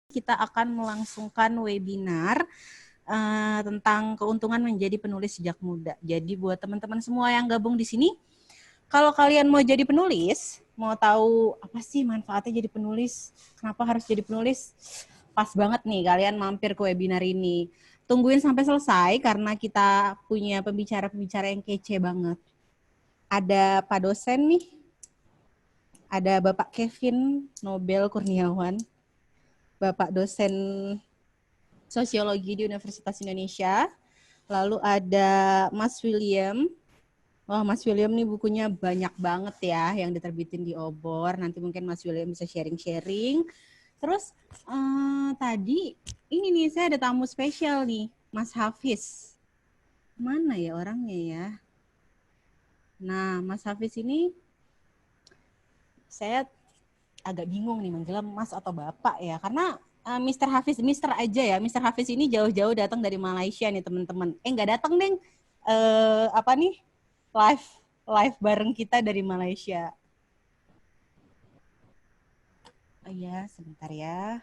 kita akan melangsungkan webinar tentang keuntungan menjadi penulis sejak muda. Jadi buat teman-teman semua yang gabung di sini, kalau kalian mau jadi penulis, mau tahu apa sih manfaatnya jadi penulis, kenapa harus jadi penulis, pas banget nih kalian mampir ke webinar ini. Tungguin sampai selesai karena kita punya pembicara-pembicara yang kece banget. Ada Pak dosen nih, ada Bapak Kevin Nobel Kurniawan, Bapak dosen Sosiologi di Universitas Indonesia. Lalu ada Mas William. Wah, Mas William nih bukunya banyak banget ya yang diterbitin di Obor. Nanti mungkin Mas William bisa sharing-sharing. Terus tadi ini nih saya ada tamu spesial nih, Mas Hafiz. Mana ya orangnya ya? Nah, Mas Hafiz ini saya agak bingung nih manggilnya Mas atau Bapak ya, karena Mr. Hafiz, Mr. aja ya. Mr. Hafiz ini jauh-jauh datang dari Malaysia nih teman-teman. Nggak datang deng, apa nih, live bareng kita dari Malaysia. Oh iya, sebentar ya.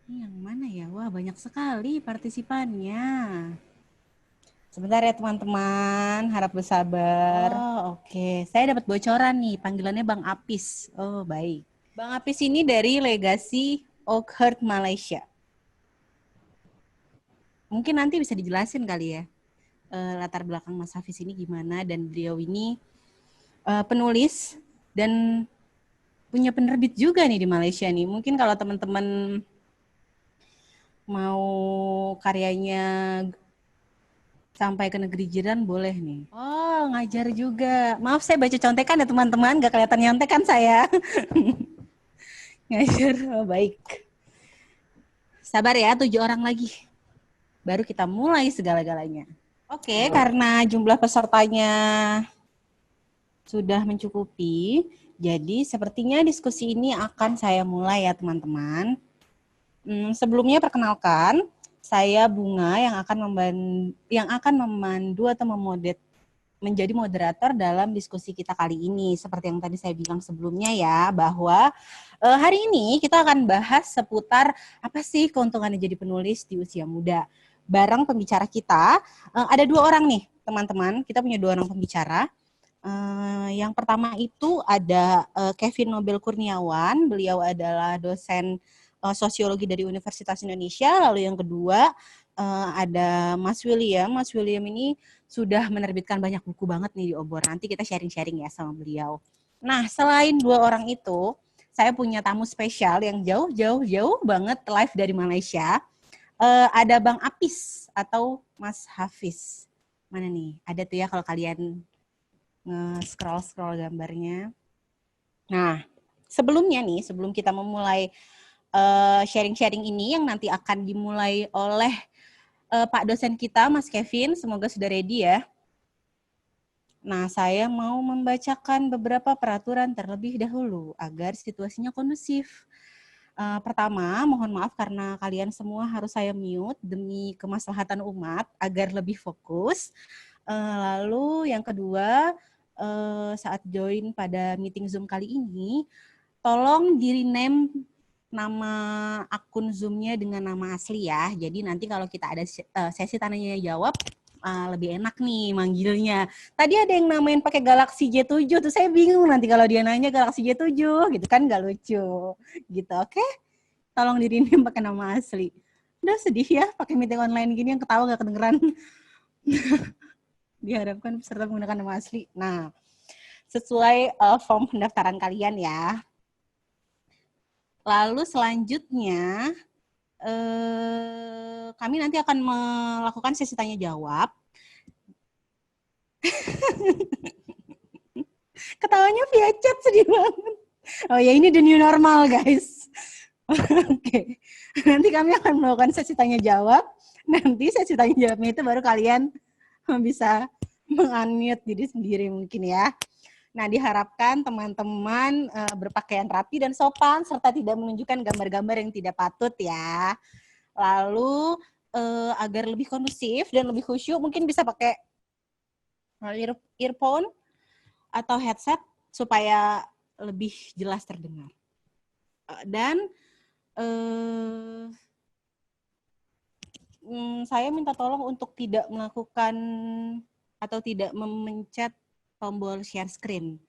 Ini yang mana ya? Wah, banyak sekali partisipannya. Sebentar ya teman-teman, harap bersabar. Oh, oke. Saya dapat bocoran nih, panggilannya Bang Apis. Oh, baik. Bang Apis ini dari Legasi Oakhurst, Malaysia. Mungkin nanti bisa dijelasin kali ya, latar belakang Mas Hafiz ini gimana, dan beliau ini penulis dan punya penerbit juga nih di Malaysia nih. Mungkin kalau teman-teman mau karyanya sampai ke negeri jiran boleh nih. Oh, ngajar juga. Maaf saya baca contekan ya teman-teman, gak kelihatan nyontek kan saya. Ngajar, oh, baik. Sabar ya, 7 orang lagi. Baru kita mulai segala-galanya. Oke, karena jumlah pesertanya sudah mencukupi, jadi sepertinya diskusi ini akan saya mulai ya teman-teman. Sebelumnya perkenalkan, saya Bunga yang akan memandu atau menjadi moderator dalam diskusi kita kali ini. Seperti yang tadi saya bilang sebelumnya ya, bahwa hari ini kita akan bahas seputar apa sih keuntungannya jadi penulis di usia muda. Bareng pembicara kita, ada 2 orang nih teman-teman, kita punya 2 orang pembicara. Yang pertama itu ada Kevin Nobel Kurniawan, beliau adalah dosen sosiologi dari Universitas Indonesia. Lalu yang kedua ada Mas William. Mas William ini sudah menerbitkan banyak buku banget nih di Obor. Nanti kita sharing-sharing ya sama beliau. Nah, selain 2 orang itu, saya punya tamu spesial yang jauh banget live dari Malaysia. Ada Bang Apis atau Mas Hafiz. Mana nih? Ada tuh ya kalau kalian nge-scroll gambarnya. Nah, sebelumnya nih, sebelum kita memulai sharing-sharing ini yang nanti akan dimulai oleh Pak dosen kita, Mas Kevin, semoga sudah ready ya. Nah, saya mau membacakan beberapa peraturan terlebih dahulu agar situasinya kondusif. Pertama, mohon maaf karena kalian semua harus saya mute demi kemaslahatan umat agar lebih fokus. Lalu yang kedua, saat join pada meeting Zoom kali ini, tolong di-rename nama akun Zoom-nya dengan nama asli ya. Jadi nanti kalau kita ada sesi tanya jawab, lebih enak nih manggilnya. Tadi ada yang namain pakai Galaxy J7 tuh, saya bingung nanti kalau dia nanya Galaxy J7 gitu kan, gak lucu gitu. Oke, tolong di-rename pakai nama asli. Udah sedih ya pakai meeting online gini yang ketawa gak kedengeran. Diharapkan peserta menggunakan nama asli. Nah, sesuai form pendaftaran kalian ya. Lalu selanjutnya kami nanti akan melakukan sesi tanya jawab. Ketawanya via chat, sedih banget. Oh ya, ini the new normal guys. Oke. Nanti kami akan melakukan sesi tanya jawab. Nanti sesi tanya jawabnya itu baru kalian bisa meng-unmute diri sendiri mungkin ya. Nah, diharapkan teman-teman berpakaian rapi dan sopan serta tidak menunjukkan gambar-gambar yang tidak patut ya. Lalu agar lebih kondusif dan lebih khusyuk, mungkin bisa pakai earphone atau headset supaya lebih jelas terdengar. Dan saya minta tolong untuk tidak melakukan atau tidak memencet tombol share screen,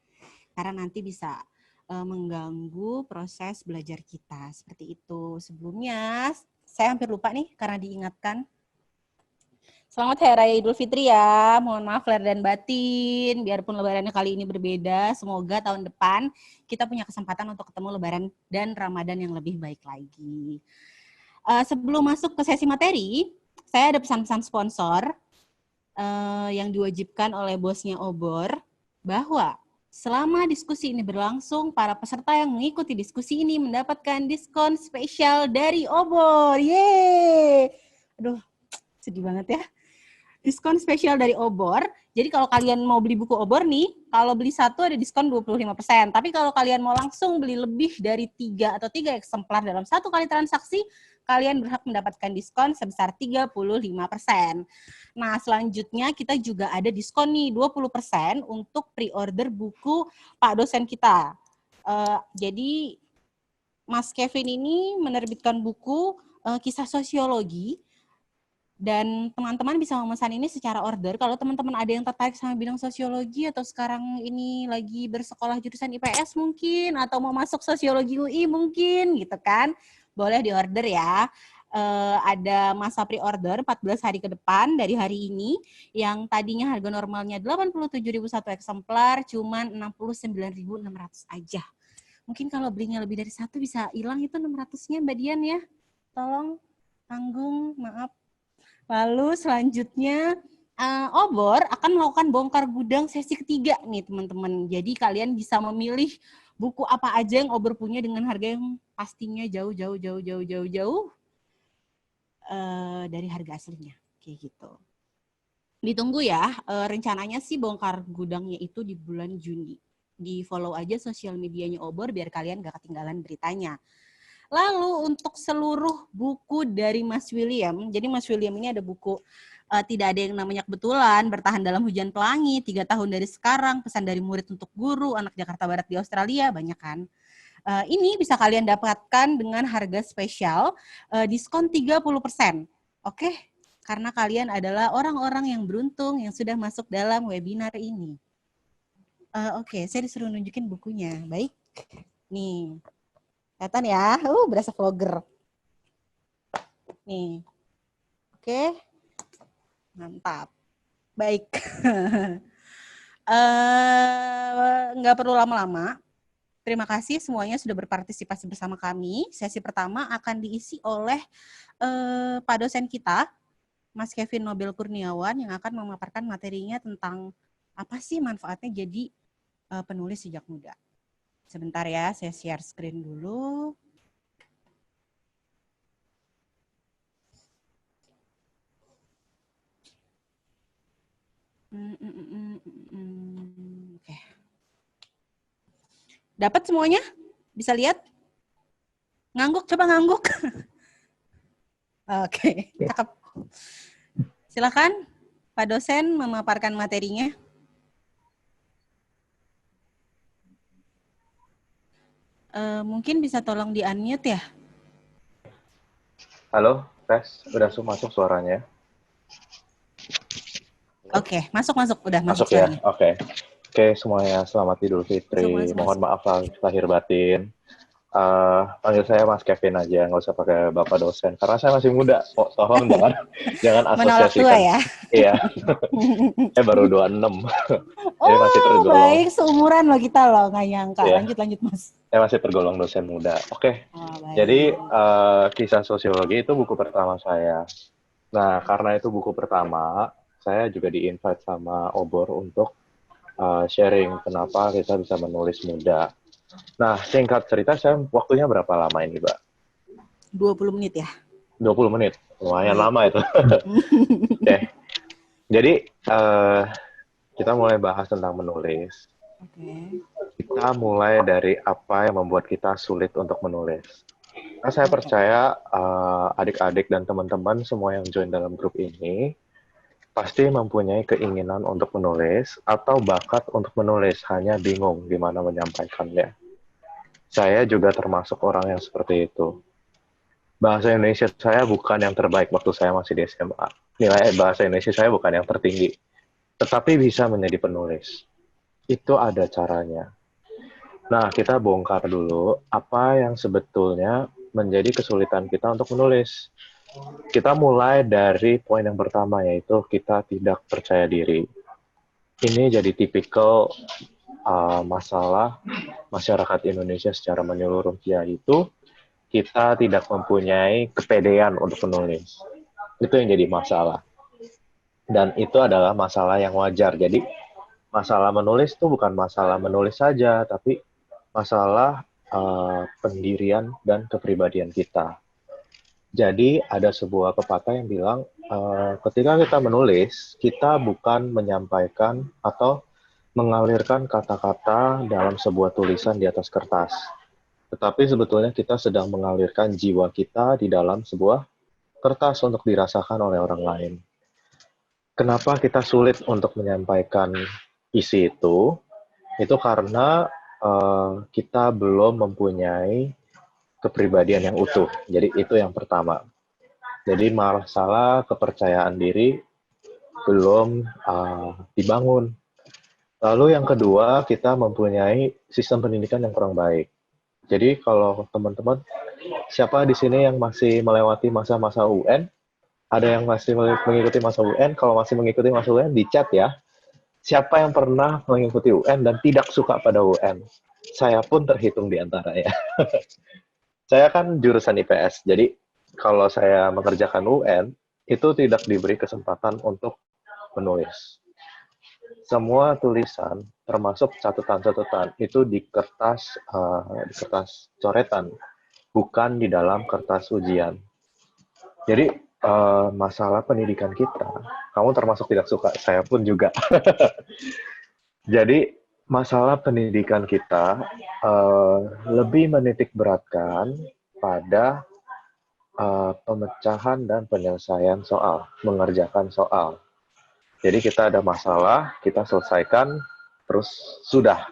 karena nanti bisa mengganggu proses belajar kita. Seperti itu. Sebelumnya, saya hampir lupa nih karena diingatkan. Selamat Hari Raya Idul Fitri ya. Mohon maaf lahir dan batin. Biarpun lebarannya kali ini berbeda, semoga tahun depan kita punya kesempatan untuk ketemu lebaran dan Ramadan yang lebih baik lagi. Sebelum masuk ke sesi materi, saya ada pesan-pesan sponsor yang diwajibkan oleh bosnya Obor, bahwa selama diskusi ini berlangsung, para peserta yang mengikuti diskusi ini mendapatkan diskon spesial dari Obor. Yeay! Aduh, sedih banget ya. Diskon spesial dari Obor. Jadi kalau kalian mau beli buku Obor nih, kalau beli satu ada diskon 25%. Tapi kalau kalian mau langsung beli lebih dari 3 eksemplar dalam satu kali transaksi, kalian berhak mendapatkan diskon sebesar 35%. Nah, selanjutnya kita juga ada diskon nih 20% untuk pre-order buku Pak dosen kita. Jadi Mas Kevin ini menerbitkan buku kisah sosiologi, dan teman-teman bisa memesan ini secara order. Kalau teman-teman ada yang tertarik sama bidang sosiologi atau sekarang ini lagi bersekolah jurusan IPS mungkin, atau mau masuk sosiologi UI mungkin gitu kan, boleh di order ya. Ada masa pre-order 14 hari ke depan dari hari ini, yang tadinya harga normalnya 87.000 satu eksemplar, cuman 69.600 aja. Mungkin kalau belinya lebih dari satu bisa hilang itu 600-nya Mbak Dian ya. Tolong tanggung, maaf. Lalu selanjutnya Obor akan melakukan bongkar gudang sesi ketiga nih teman-teman. Jadi kalian bisa memilih buku apa aja yang Obor punya dengan harga yang pastinya jauh dari harga aslinya. Kayak gitu. Ditunggu ya, rencananya sih bongkar gudangnya itu di bulan Juni. Di follow aja sosial medianya Obor biar kalian gak ketinggalan beritanya. Lalu untuk seluruh buku dari Mas William, jadi Mas William ini ada buku Tidak Ada Yang Namanya Kebetulan, Bertahan Dalam Hujan Pelangi, 3 Tahun Dari Sekarang, Pesan Dari Murid Untuk Guru, Anak Jakarta Barat di Australia, banyak kan. Ini bisa kalian dapatkan dengan harga spesial, diskon 30%. Oke, karena kalian adalah orang-orang yang beruntung yang sudah masuk dalam webinar ini. Oke, saya disuruh nunjukin bukunya. Baik, nih. Kelihatan ya, berasa vlogger. Nih, oke, mantap. Baik, nggak perlu lama-lama. Terima kasih semuanya sudah berpartisipasi bersama kami. Sesi pertama akan diisi oleh Pak dosen kita, Mas Kevin Nobel Kurniawan, yang akan memaparkan materinya tentang apa sih manfaatnya jadi penulis sejak muda. Sebentar ya, saya share screen dulu. Oke. Dapat semuanya? Bisa lihat? Ngangguk, coba ngangguk. Oke, cakep. Silakan Pak dosen memaparkan materinya. Mungkin bisa tolong di-unmute ya? Halo, tes. Udah masuk suaranya? Oke, masuk. Udah masuk ya? suaranya. Oke, semuanya selamat Idul Fitri. Mohon maaf lahir batin. Panggil saya Mas Kevin aja, nggak usah pakai Bapak dosen. Karena saya masih muda. Tolong jangan asosiasikan. Menolak tua ya? Iya. Saya baru 26. Oh, masih tergolong. Baik, seumuran loh kita loh, nggak nyangka. Yeah. Lanjut Mas. Saya masih tergolong dosen muda. Oke. Jadi kisah sosiologi itu buku pertama saya. Nah, karena itu buku pertama, saya juga di-invite sama Obor untuk sharing kenapa kita bisa menulis muda. Nah, singkat cerita, saya waktunya berapa lama ini, Mbak? 20 menit ya? 20 menit, lumayan lama itu. Oke. Jadi, kita mulai bahas tentang menulis. Kita mulai dari apa yang membuat kita sulit untuk menulis. Nah, saya percaya adik-adik dan teman-teman semua yang join dalam grup ini pasti mempunyai keinginan untuk menulis atau bakat untuk menulis, hanya bingung gimana menyampaikannya. Saya juga termasuk orang yang seperti itu. Bahasa Indonesia saya bukan yang terbaik waktu saya masih di SMA. Nilai bahasa Indonesia saya bukan yang tertinggi, tetapi bisa menjadi penulis. Itu ada caranya. Nah, kita bongkar dulu apa yang sebetulnya menjadi kesulitan kita untuk menulis. Kita mulai dari poin yang pertama, yaitu kita tidak percaya diri. Ini jadi tipikal masalah masyarakat Indonesia secara menyeluruh, yaitu kita tidak mempunyai kepedean untuk menulis. Itu yang jadi masalah. Dan itu adalah masalah yang wajar. Jadi masalah menulis itu bukan masalah menulis saja, tapi masalah pendirian dan kepribadian kita. Jadi ada sebuah pepatah yang bilang, ketika kita menulis, kita bukan menyampaikan atau mengalirkan kata-kata dalam sebuah tulisan di atas kertas. Tetapi sebetulnya kita sedang mengalirkan jiwa kita di dalam sebuah kertas untuk dirasakan oleh orang lain. Kenapa kita sulit untuk menyampaikan isi itu? Itu karena kita belum mempunyai kepribadian yang utuh. Jadi itu yang pertama. Jadi masalah kepercayaan diri belum dibangun. Lalu yang kedua, kita mempunyai sistem pendidikan yang kurang baik. Jadi kalau teman-teman, siapa di sini yang masih melewati masa-masa UN? Ada yang masih mengikuti masa UN? Kalau masih mengikuti masa UN, di chat ya. Siapa yang pernah mengikuti UN dan tidak suka pada UN? Saya pun terhitung di antaranya. Saya kan jurusan IPS, jadi kalau saya mengerjakan UN, itu tidak diberi kesempatan untuk menulis. Semua tulisan, termasuk catatan-catatan, itu di kertas coretan, bukan di dalam kertas ujian. Jadi masalah pendidikan kita, kamu termasuk tidak suka, saya pun juga. Jadi masalah pendidikan kita lebih menitik beratkan pada pemecahan dan penyelesaian soal, mengerjakan soal. Jadi kita ada masalah, kita selesaikan, terus sudah.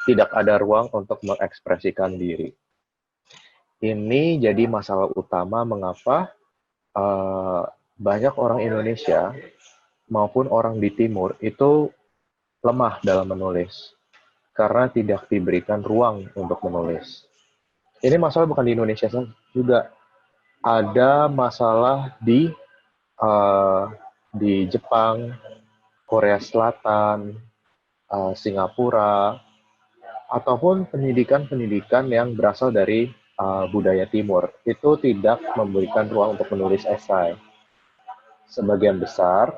Tidak ada ruang untuk mengekspresikan diri. Ini jadi masalah utama mengapa banyak orang Indonesia maupun orang di Timur itu lemah dalam menulis. Karena tidak diberikan ruang untuk menulis. Ini masalah bukan di Indonesia saja, juga ada masalah di Jepang, Korea Selatan, Singapura, ataupun pendidikan-pendidikan yang berasal dari budaya Timur. Itu tidak memberikan ruang untuk menulis esai. Sebagian besar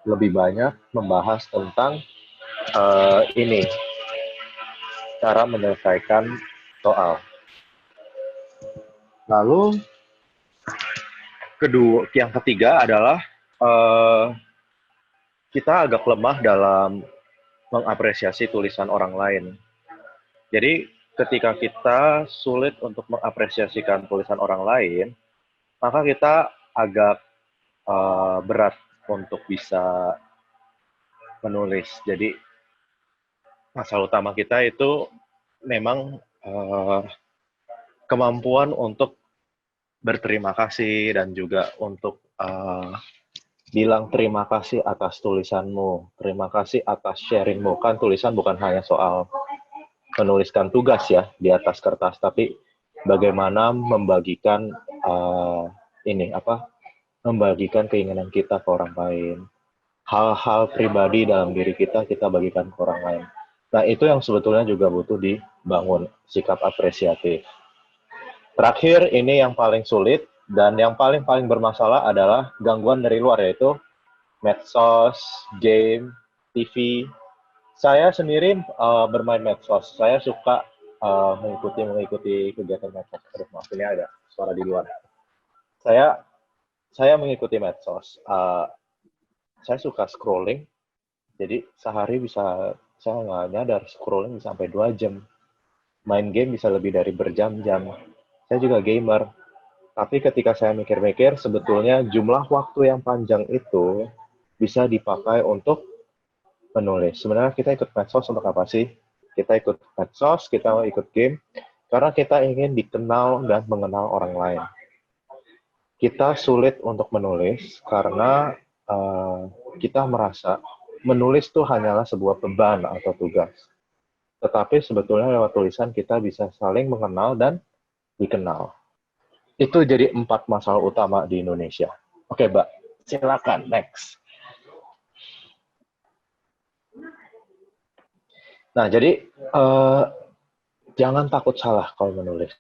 lebih banyak membahas tentang ini, cara menyelesaikan soal. Lalu yang ketiga adalah kita agak lemah dalam mengapresiasi tulisan orang lain. Jadi ketika kita sulit untuk mengapresiasikan tulisan orang lain, maka kita agak berat untuk bisa menulis. Jadi masalah utama kita itu memang kemampuan untuk berterima kasih dan juga untuk bilang terima kasih atas tulisanmu, terima kasih atas sharingmu. Kan tulisan bukan hanya soal menuliskan tugas ya di atas kertas, tapi bagaimana membagikan membagikan keinginan kita ke orang lain. Hal-hal pribadi dalam diri kita bagikan ke orang lain. Nah, itu yang sebetulnya juga butuh dibangun, sikap apresiatif. Terakhir, ini yang paling sulit dan yang paling bermasalah adalah gangguan dari luar, yaitu medsos, game, TV. Saya sendiri bermain medsos. Saya suka mengikuti kegiatan medsos. Aduh, maaf, ini ada suara di luar. Saya mengikuti medsos. Saya suka scrolling. Jadi sehari saya nggak nyadar scrolling bisa sampai 2 jam. Main game bisa lebih dari berjam-jam. Saya juga gamer. Tapi ketika saya mikir-mikir, sebetulnya jumlah waktu yang panjang itu bisa dipakai untuk menulis. Sebenarnya kita ikut medsos untuk apa sih? Kita ikut medsos, kita ikut game, karena kita ingin dikenal dan mengenal orang lain. Kita sulit untuk menulis karena kita merasa menulis itu hanyalah sebuah beban atau tugas. Tetapi sebetulnya lewat tulisan kita bisa saling mengenal dan dikenal. Itu jadi 4 masalah utama di Indonesia. Oke, Mbak. Silakan, next. Nah, jadi jangan takut salah kalau menulis.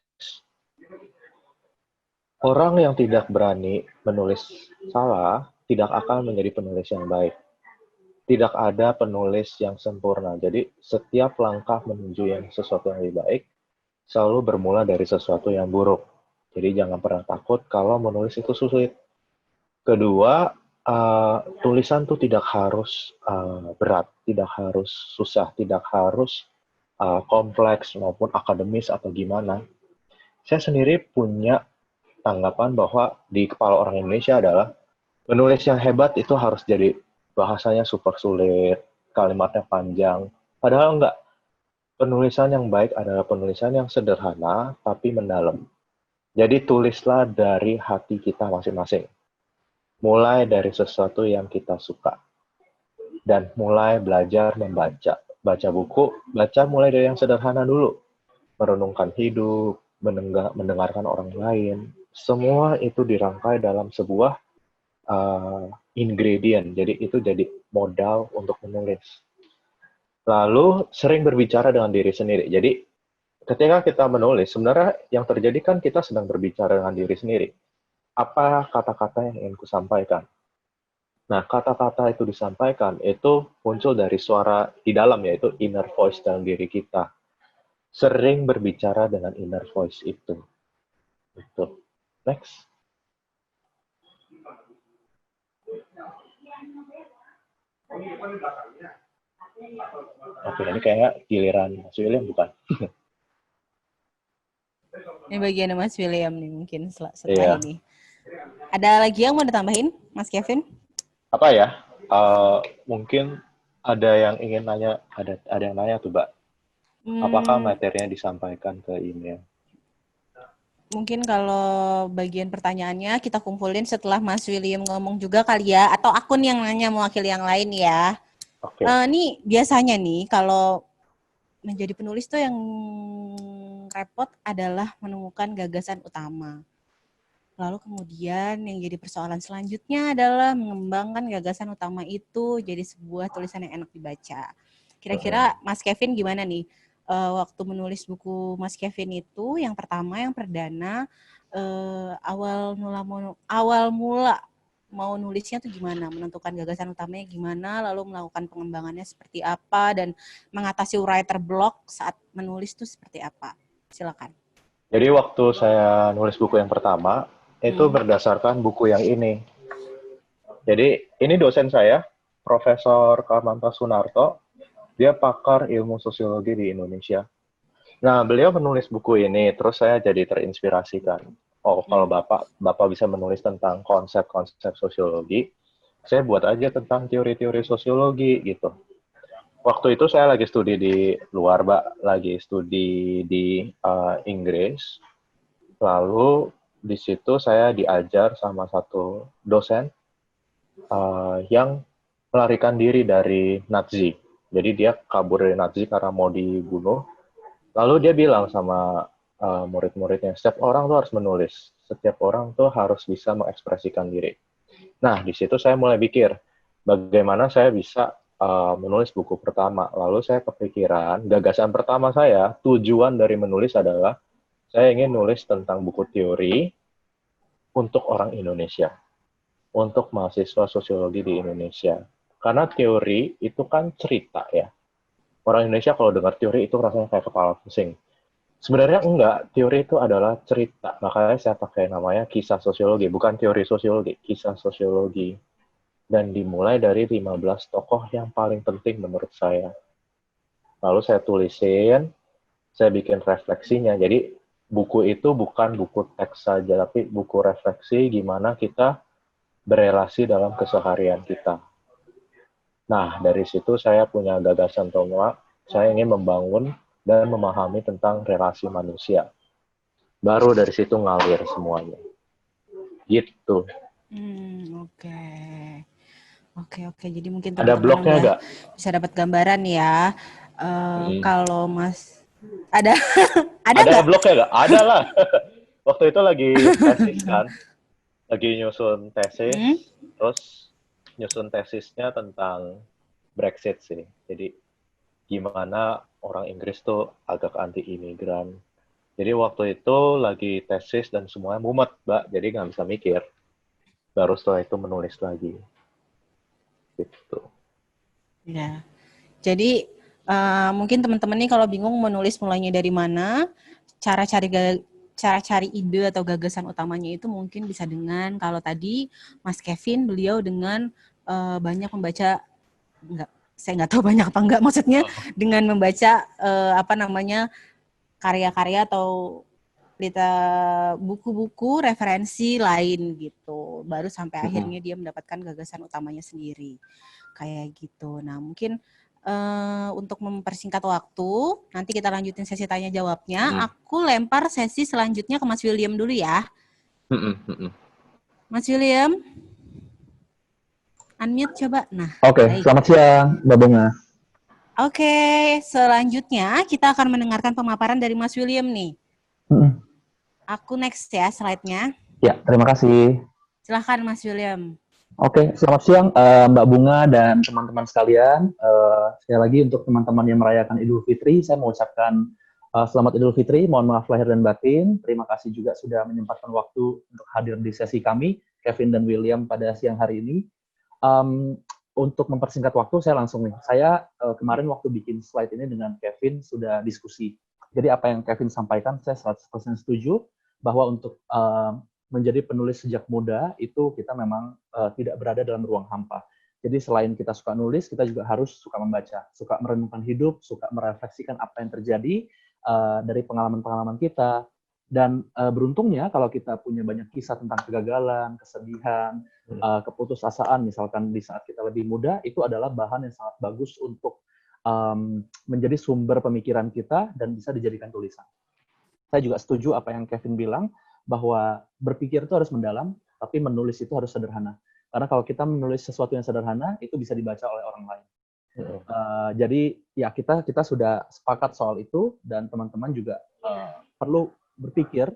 Orang yang tidak berani menulis salah, tidak akan menjadi penulis yang baik. Tidak ada penulis yang sempurna. Jadi, setiap langkah menuju yang sesuatu yang lebih baik, selalu bermula dari sesuatu yang buruk. Jadi, jangan pernah takut kalau menulis itu sulit. Kedua, tulisan itu tidak harus berat, tidak harus susah, tidak harus kompleks maupun akademis atau gimana. Saya sendiri punya tanggapan bahwa di kepala orang Indonesia adalah menulis yang hebat itu harus jadi bahasanya super sulit, kalimatnya panjang. Padahal enggak. Penulisan yang baik adalah penulisan yang sederhana tapi mendalam. Jadi tulislah dari hati kita masing-masing. Mulai dari sesuatu yang kita suka. Dan mulai belajar membaca. Baca buku, baca mulai dari yang sederhana dulu. Merenungkan hidup, mendengarkan orang lain. Semua itu dirangkai dalam sebuah ingredient. Jadi itu jadi modal untuk menulis. Lalu sering berbicara dengan diri sendiri. Jadi ketika kita menulis, sebenarnya yang terjadi kan kita sedang berbicara dengan diri sendiri. Apa kata-kata yang ingin kusampaikan? Nah, kata-kata itu disampaikan, itu muncul dari suara di dalam, yaitu inner voice dalam diri kita. Sering berbicara dengan inner voice itu. Itu. Next. Oke, ini kayaknya giliran Mas William bukan? Ini bagian Mas William nih mungkin setelah ini. Ada lagi yang mau ditambahin, Mas Kevin? Apa ya? Mungkin ada yang ingin nanya, ada yang nanya tuh, Mbak. Apakah materinya disampaikan ke email? Mungkin kalau bagian pertanyaannya kita kumpulin setelah Mas William ngomong juga kali ya, atau akun yang nanya mewakili yang lain ya. Oke. Nih biasanya nih kalau menjadi penulis tuh yang repot adalah menemukan gagasan utama. Lalu kemudian yang jadi persoalan selanjutnya adalah mengembangkan gagasan utama itu jadi sebuah tulisan yang enak dibaca. Kira-kira Mas Kevin gimana nih? Waktu menulis buku Mas Kevin itu yang pertama, yang perdana, awal mula mau nulisnya tuh gimana? Menentukan gagasan utamanya gimana, lalu melakukan pengembangannya seperti apa, dan mengatasi writer block saat menulis tuh seperti apa? Silakan. Jadi waktu saya nulis buku yang pertama, itu berdasarkan buku yang ini. Jadi ini dosen saya, Profesor Karmanta Sunarto, dia pakar ilmu sosiologi di Indonesia. Nah, beliau menulis buku ini, terus saya jadi terinspirasi kan. Oh, kalau Bapak bisa menulis tentang konsep-konsep sosiologi, saya buat aja tentang teori-teori sosiologi gitu. Waktu itu saya lagi studi di luar, Mbak, lagi studi di Inggris. Lalu di situ saya diajar sama satu dosen yang melarikan diri dari Nazi. Jadi dia kabur dari Nazi karena mau dibunuh. Lalu dia bilang sama murid-muridnya, setiap orang tuh harus menulis. Setiap orang tuh harus bisa mengekspresikan diri. Nah, di situ saya mulai pikir, bagaimana saya bisa menulis buku pertama. Lalu saya kepikiran, gagasan pertama saya, tujuan dari menulis adalah, saya ingin nulis tentang buku teori untuk orang Indonesia. Untuk mahasiswa sosiologi di Indonesia. Karena teori itu kan cerita ya. Orang Indonesia kalau dengar teori itu rasanya kayak kepala pusing. Sebenarnya enggak, teori itu adalah cerita. Makanya saya pakai namanya kisah sosiologi, bukan teori sosiologi, kisah sosiologi. Dan dimulai dari 15 tokoh yang paling penting menurut saya. Lalu saya tulisin, saya bikin refleksinya. Jadi buku itu bukan buku teks saja, tapi buku refleksi gimana kita berelasi dalam keseharian kita. Nah, dari situ saya punya gagasan bahwa saya ingin membangun dan memahami tentang relasi manusia. Baru dari situ ngalir semuanya. Gitu. Oke. Oke. Jadi mungkin Ada teman-teman blognya udah nggak? bisa dapat gambaran ya. Kalau Mas ada ada Ada nggak? blognya nggak? Ada lah. Waktu itu lagi tesis kan. Lagi nyusun Hmm? tesis. Terus nyusun tesisnya tentang Brexit sih. Jadi gimana orang Inggris tuh agak anti imigran. Jadi waktu itu lagi tesis dan semuanya mumet, Mbak. Jadi nggak bisa mikir. Baru setelah itu menulis lagi. Gitu. Ya. Jadi mungkin teman-teman nih kalau bingung menulis mulainya dari mana, cara cari ide atau gagasan utamanya itu mungkin bisa dengan kalau tadi Mas Kevin beliau dengan banyak membaca, saya nggak tahu banyak apa enggak, maksudnya dengan membaca karya-karya atau buku-buku referensi lain gitu, baru sampai akhirnya dia mendapatkan gagasan utamanya sendiri kayak gitu. Nah mungkin untuk mempersingkat waktu, nanti kita lanjutin sesi tanya jawabnya. Aku lempar sesi selanjutnya ke Mas William dulu ya. Mas William, unmute coba. Nah, Oke, selamat siang Mbak Bunga. Oke, selanjutnya kita akan mendengarkan pemaparan dari Mas William nih. Aku next ya slide-nya. Ya, terima kasih. Silahkan Mas William. Oke, selamat siang Mbak Bunga dan teman-teman sekalian. Sekali lagi untuk teman-teman yang merayakan Idul Fitri, saya mau ucapkan selamat Idul Fitri, mohon maaf lahir dan batin. Terima kasih juga sudah menyempatkan waktu untuk hadir di sesi kami, Kevin dan William pada siang hari ini. Untuk mempersingkat waktu, saya langsung nih. Saya kemarin waktu bikin slide ini dengan Kevin sudah diskusi. Jadi apa yang Kevin sampaikan, saya 100% setuju bahwa untuk menjadi penulis sejak muda itu kita memang tidak berada dalam ruang hampa. Jadi selain kita suka nulis, kita juga harus suka membaca, suka merenungkan hidup, suka merefleksikan apa yang terjadi dari pengalaman-pengalaman kita. Dan beruntungnya kalau kita punya banyak kisah tentang kegagalan, kesedihan, keputusasaan, misalkan di saat kita lebih muda, itu adalah bahan yang sangat bagus untuk menjadi sumber pemikiran kita dan bisa dijadikan tulisan. Saya juga setuju apa yang Kevin bilang, bahwa berpikir itu harus mendalam, tapi menulis itu harus sederhana. Karena kalau kita menulis sesuatu yang sederhana, itu bisa dibaca oleh orang lain. Jadi ya kita sudah sepakat soal itu, dan teman-teman juga perlu berpikir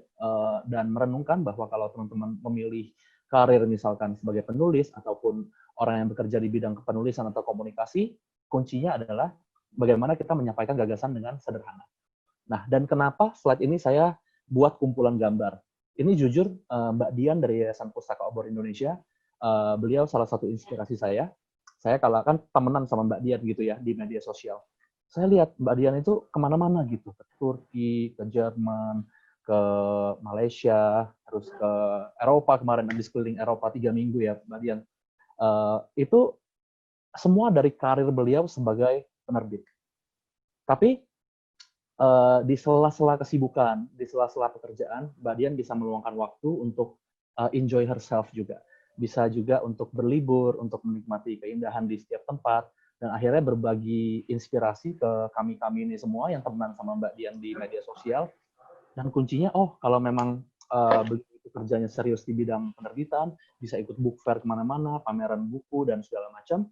dan merenungkan bahwa kalau teman-teman memilih karir misalkan sebagai penulis, ataupun orang yang bekerja di bidang kepenulisan atau komunikasi, kuncinya adalah bagaimana kita menyampaikan gagasan dengan sederhana. Nah, dan kenapa slide ini saya buat kumpulan gambar? Ini jujur, Mbak Dian dari Yayasan Pustaka Obor Indonesia, beliau salah satu inspirasi saya. Saya kalau kan temenan sama Mbak Dian gitu ya, di media sosial. Saya lihat Mbak Dian itu kemana-mana gitu, ke Turki, ke Jerman, ke Malaysia, terus ke Eropa kemarin, habis keliling Eropa 3 minggu ya, Mbak Dian. Itu semua dari karir beliau sebagai penerbit. Tapi di sela-sela kesibukan, di sela-sela pekerjaan, Mbak Dian bisa meluangkan waktu untuk enjoy herself juga. Bisa juga untuk berlibur, untuk menikmati keindahan di setiap tempat, dan akhirnya berbagi inspirasi ke kami-kami ini semua yang temenan sama Mbak Dian di media sosial. Dan kuncinya, kalau memang begitu kerjanya serius di bidang penerbitan, bisa ikut book fair kemana-mana, pameran buku, dan segala macam,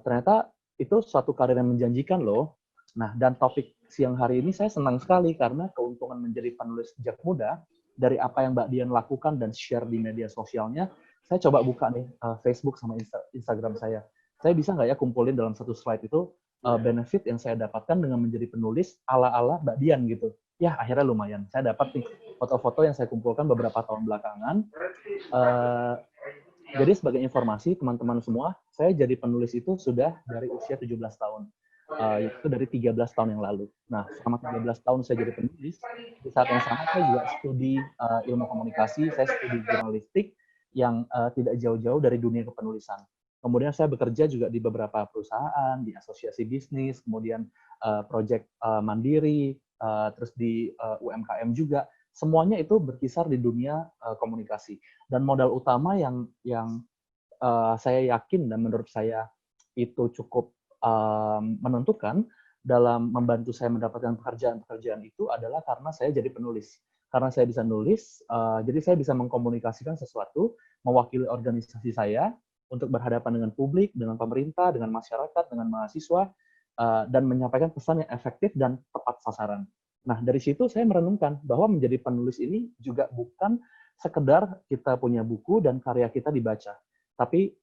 ternyata itu suatu karir yang menjanjikan loh. Nah, dan topik siang hari ini saya senang sekali karena keuntungan menjadi penulis sejak muda, dari apa yang Mbak Dian lakukan dan share di media sosialnya, saya coba buka nih Facebook sama Instagram saya. Saya bisa nggak ya kumpulin dalam satu slide itu benefit yang saya dapatkan dengan menjadi penulis ala-ala Mbak Dian gitu. Ya, akhirnya lumayan. Saya dapat nih foto-foto yang saya kumpulkan beberapa tahun belakangan. Jadi sebagai informasi teman-teman semua, saya jadi penulis itu sudah dari usia 17 tahun. Yaitu dari 13 tahun yang lalu. Nah, selama 13 tahun saya jadi penulis, di saat yang sama saya juga studi ilmu komunikasi, saya studi jurnalistik yang tidak jauh-jauh dari dunia kepenulisan. Kemudian saya bekerja juga di beberapa perusahaan, di asosiasi bisnis, kemudian proyek mandiri, terus di UMKM juga. Semuanya itu berkisar di dunia komunikasi. Dan modal utama yang saya yakin dan menurut saya itu cukup menentukan dalam membantu saya mendapatkan pekerjaan-pekerjaan itu adalah karena saya jadi penulis. Karena saya bisa nulis, jadi saya bisa mengkomunikasikan sesuatu, mewakili organisasi saya untuk berhadapan dengan publik, dengan pemerintah, dengan masyarakat, dengan mahasiswa, dan menyampaikan pesan yang efektif dan tepat sasaran. Nah, dari situ saya merenungkan bahwa menjadi penulis ini juga bukan sekedar kita punya buku dan karya kita dibaca, tapi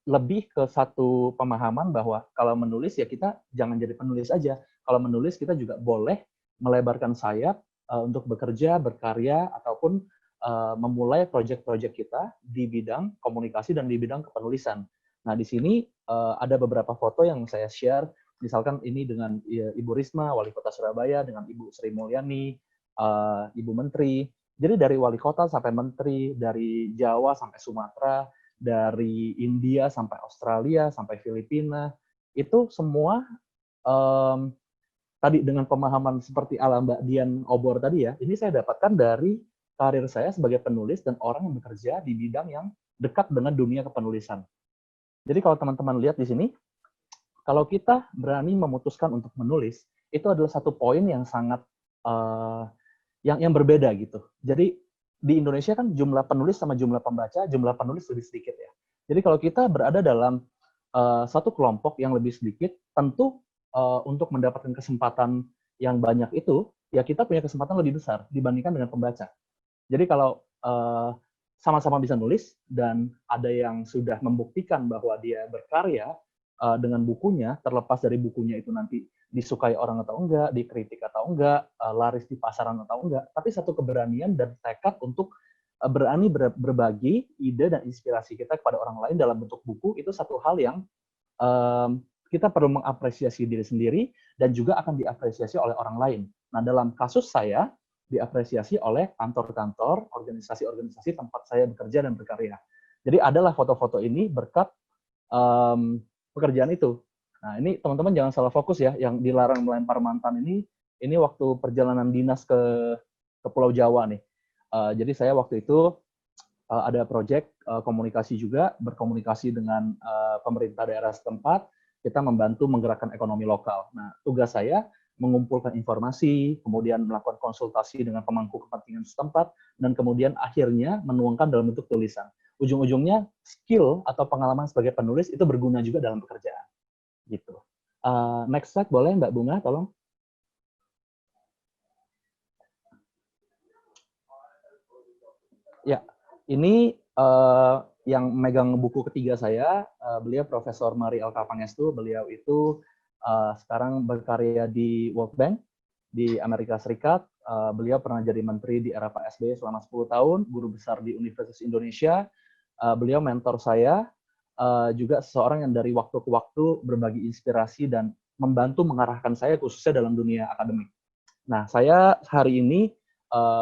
lebih ke satu pemahaman bahwa kalau menulis ya kita jangan jadi penulis aja. Kalau menulis kita juga boleh melebarkan sayap untuk bekerja, berkarya, ataupun memulai proyek-proyek kita di bidang komunikasi dan di bidang kepenulisan. Nah, di sini ada beberapa foto yang saya share, misalkan ini dengan Ibu Risma, Wali Kota Surabaya, dengan Ibu Sri Mulyani, Ibu Menteri. Jadi dari wali kota sampai menteri, dari Jawa sampai Sumatera, dari India sampai Australia, sampai Filipina, itu semua tadi dengan pemahaman seperti ala Mbak Dian Obor tadi ya, ini saya dapatkan dari karir saya sebagai penulis dan orang yang bekerja di bidang yang dekat dengan dunia kepenulisan. Jadi kalau teman-teman lihat di sini, kalau kita berani memutuskan untuk menulis, itu adalah satu poin yang sangat yang berbeda gitu. Jadi di Indonesia kan jumlah penulis sama jumlah pembaca, jumlah penulis lebih sedikit ya. Jadi kalau kita berada dalam satu kelompok yang lebih sedikit, tentu untuk mendapatkan kesempatan yang banyak itu, ya kita punya kesempatan lebih besar dibandingkan dengan pembaca. Jadi kalau sama-sama bisa nulis dan ada yang sudah membuktikan bahwa dia berkarya dengan bukunya, terlepas dari bukunya itu nanti disukai orang atau enggak, dikritik atau enggak, laris di pasaran atau enggak, tapi satu keberanian dan tekad untuk berani berbagi ide dan inspirasi kita kepada orang lain dalam bentuk buku, itu satu hal yang kita perlu mengapresiasi diri sendiri dan juga akan diapresiasi oleh orang lain. Nah, dalam kasus saya, diapresiasi oleh kantor-kantor, organisasi-organisasi tempat saya bekerja dan berkarya. Jadi adalah foto-foto ini berkat pekerjaan itu. Nah, ini teman-teman jangan salah fokus ya, yang dilarang melempar mantan ini waktu perjalanan dinas ke Pulau Jawa nih. Jadi saya waktu itu ada proyek komunikasi juga, berkomunikasi dengan pemerintah daerah setempat, kita membantu menggerakkan ekonomi lokal. Nah, tugas saya mengumpulkan informasi, kemudian melakukan konsultasi dengan pemangku kepentingan setempat, dan kemudian akhirnya menuangkan dalam bentuk tulisan. Ujung-ujungnya skill atau pengalaman sebagai penulis itu berguna juga dalam pekerjaan. Gitu. Next slide boleh Mbak Bunga, tolong. Ya, ini yang megang buku ketiga saya, beliau Profesor Mari Elka Pangestu. Beliau itu sekarang berkarya di World Bank di Amerika Serikat. Beliau pernah jadi menteri di era Pak SBY selama 10 tahun, guru besar di Universitas Indonesia. Beliau mentor saya, juga seseorang yang dari waktu ke waktu berbagi inspirasi dan membantu mengarahkan saya khususnya dalam dunia akademik. Nah, saya hari ini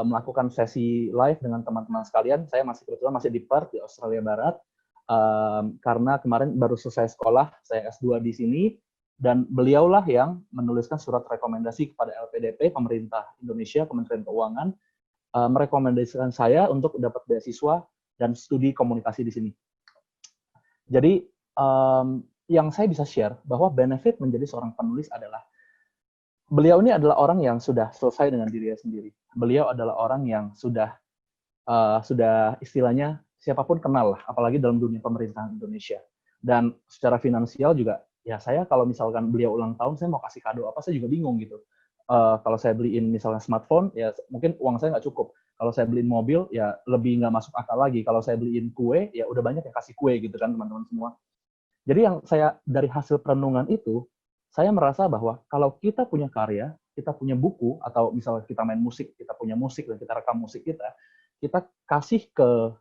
melakukan sesi live dengan teman-teman sekalian. Saya kebetulan masih di Perth, di Australia Barat, karena kemarin baru selesai sekolah, saya S2 di sini, dan beliaulah yang menuliskan surat rekomendasi kepada LPDP, Pemerintah Indonesia, Kementerian Keuangan, merekomendasikan saya untuk dapat beasiswa dan studi komunikasi di sini. Jadi, yang saya bisa share bahwa benefit menjadi seorang penulis adalah beliau ini adalah orang yang sudah selesai dengan dirinya sendiri. Beliau adalah orang yang sudah istilahnya siapapun kenal lah, apalagi dalam dunia pemerintahan Indonesia. Dan secara finansial juga, ya saya kalau misalkan beliau ulang tahun, saya mau kasih kado apa, saya juga bingung gitu. Kalau saya beliin misalnya smartphone, ya mungkin uang saya nggak cukup. Kalau saya beliin mobil, ya lebih nggak masuk akal lagi. Kalau saya beliin kue, ya udah banyak yang kasih kue gitu kan teman-teman semua. Jadi yang saya dari hasil perenungan itu, saya merasa bahwa kalau kita punya karya, kita punya buku, atau misalnya kita main musik, kita punya musik dan kita rekam musik kita kasih ke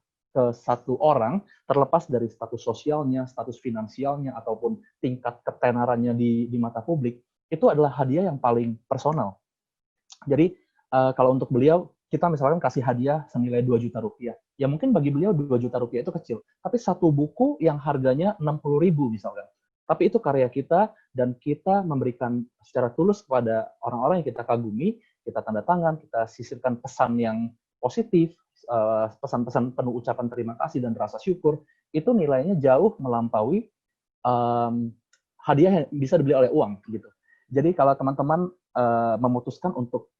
satu orang, terlepas dari status sosialnya, status finansialnya, ataupun tingkat ketenarannya di mata publik, itu adalah hadiah yang paling personal. Jadi kalau untuk beliau, kita misalkan kasih hadiah senilai 2 juta rupiah. Ya mungkin bagi beliau 2 juta rupiah itu kecil, tapi satu buku yang harganya 60.000 misalkan. Tapi itu karya kita, dan kita memberikan secara tulus kepada orang-orang yang kita kagumi, kita tanda tangan, kita sisirkan pesan yang positif, pesan-pesan penuh ucapan terima kasih dan rasa syukur, itu nilainya jauh melampaui hadiah yang bisa dibeli oleh uang gitu. Jadi kalau teman-teman memutuskan untuk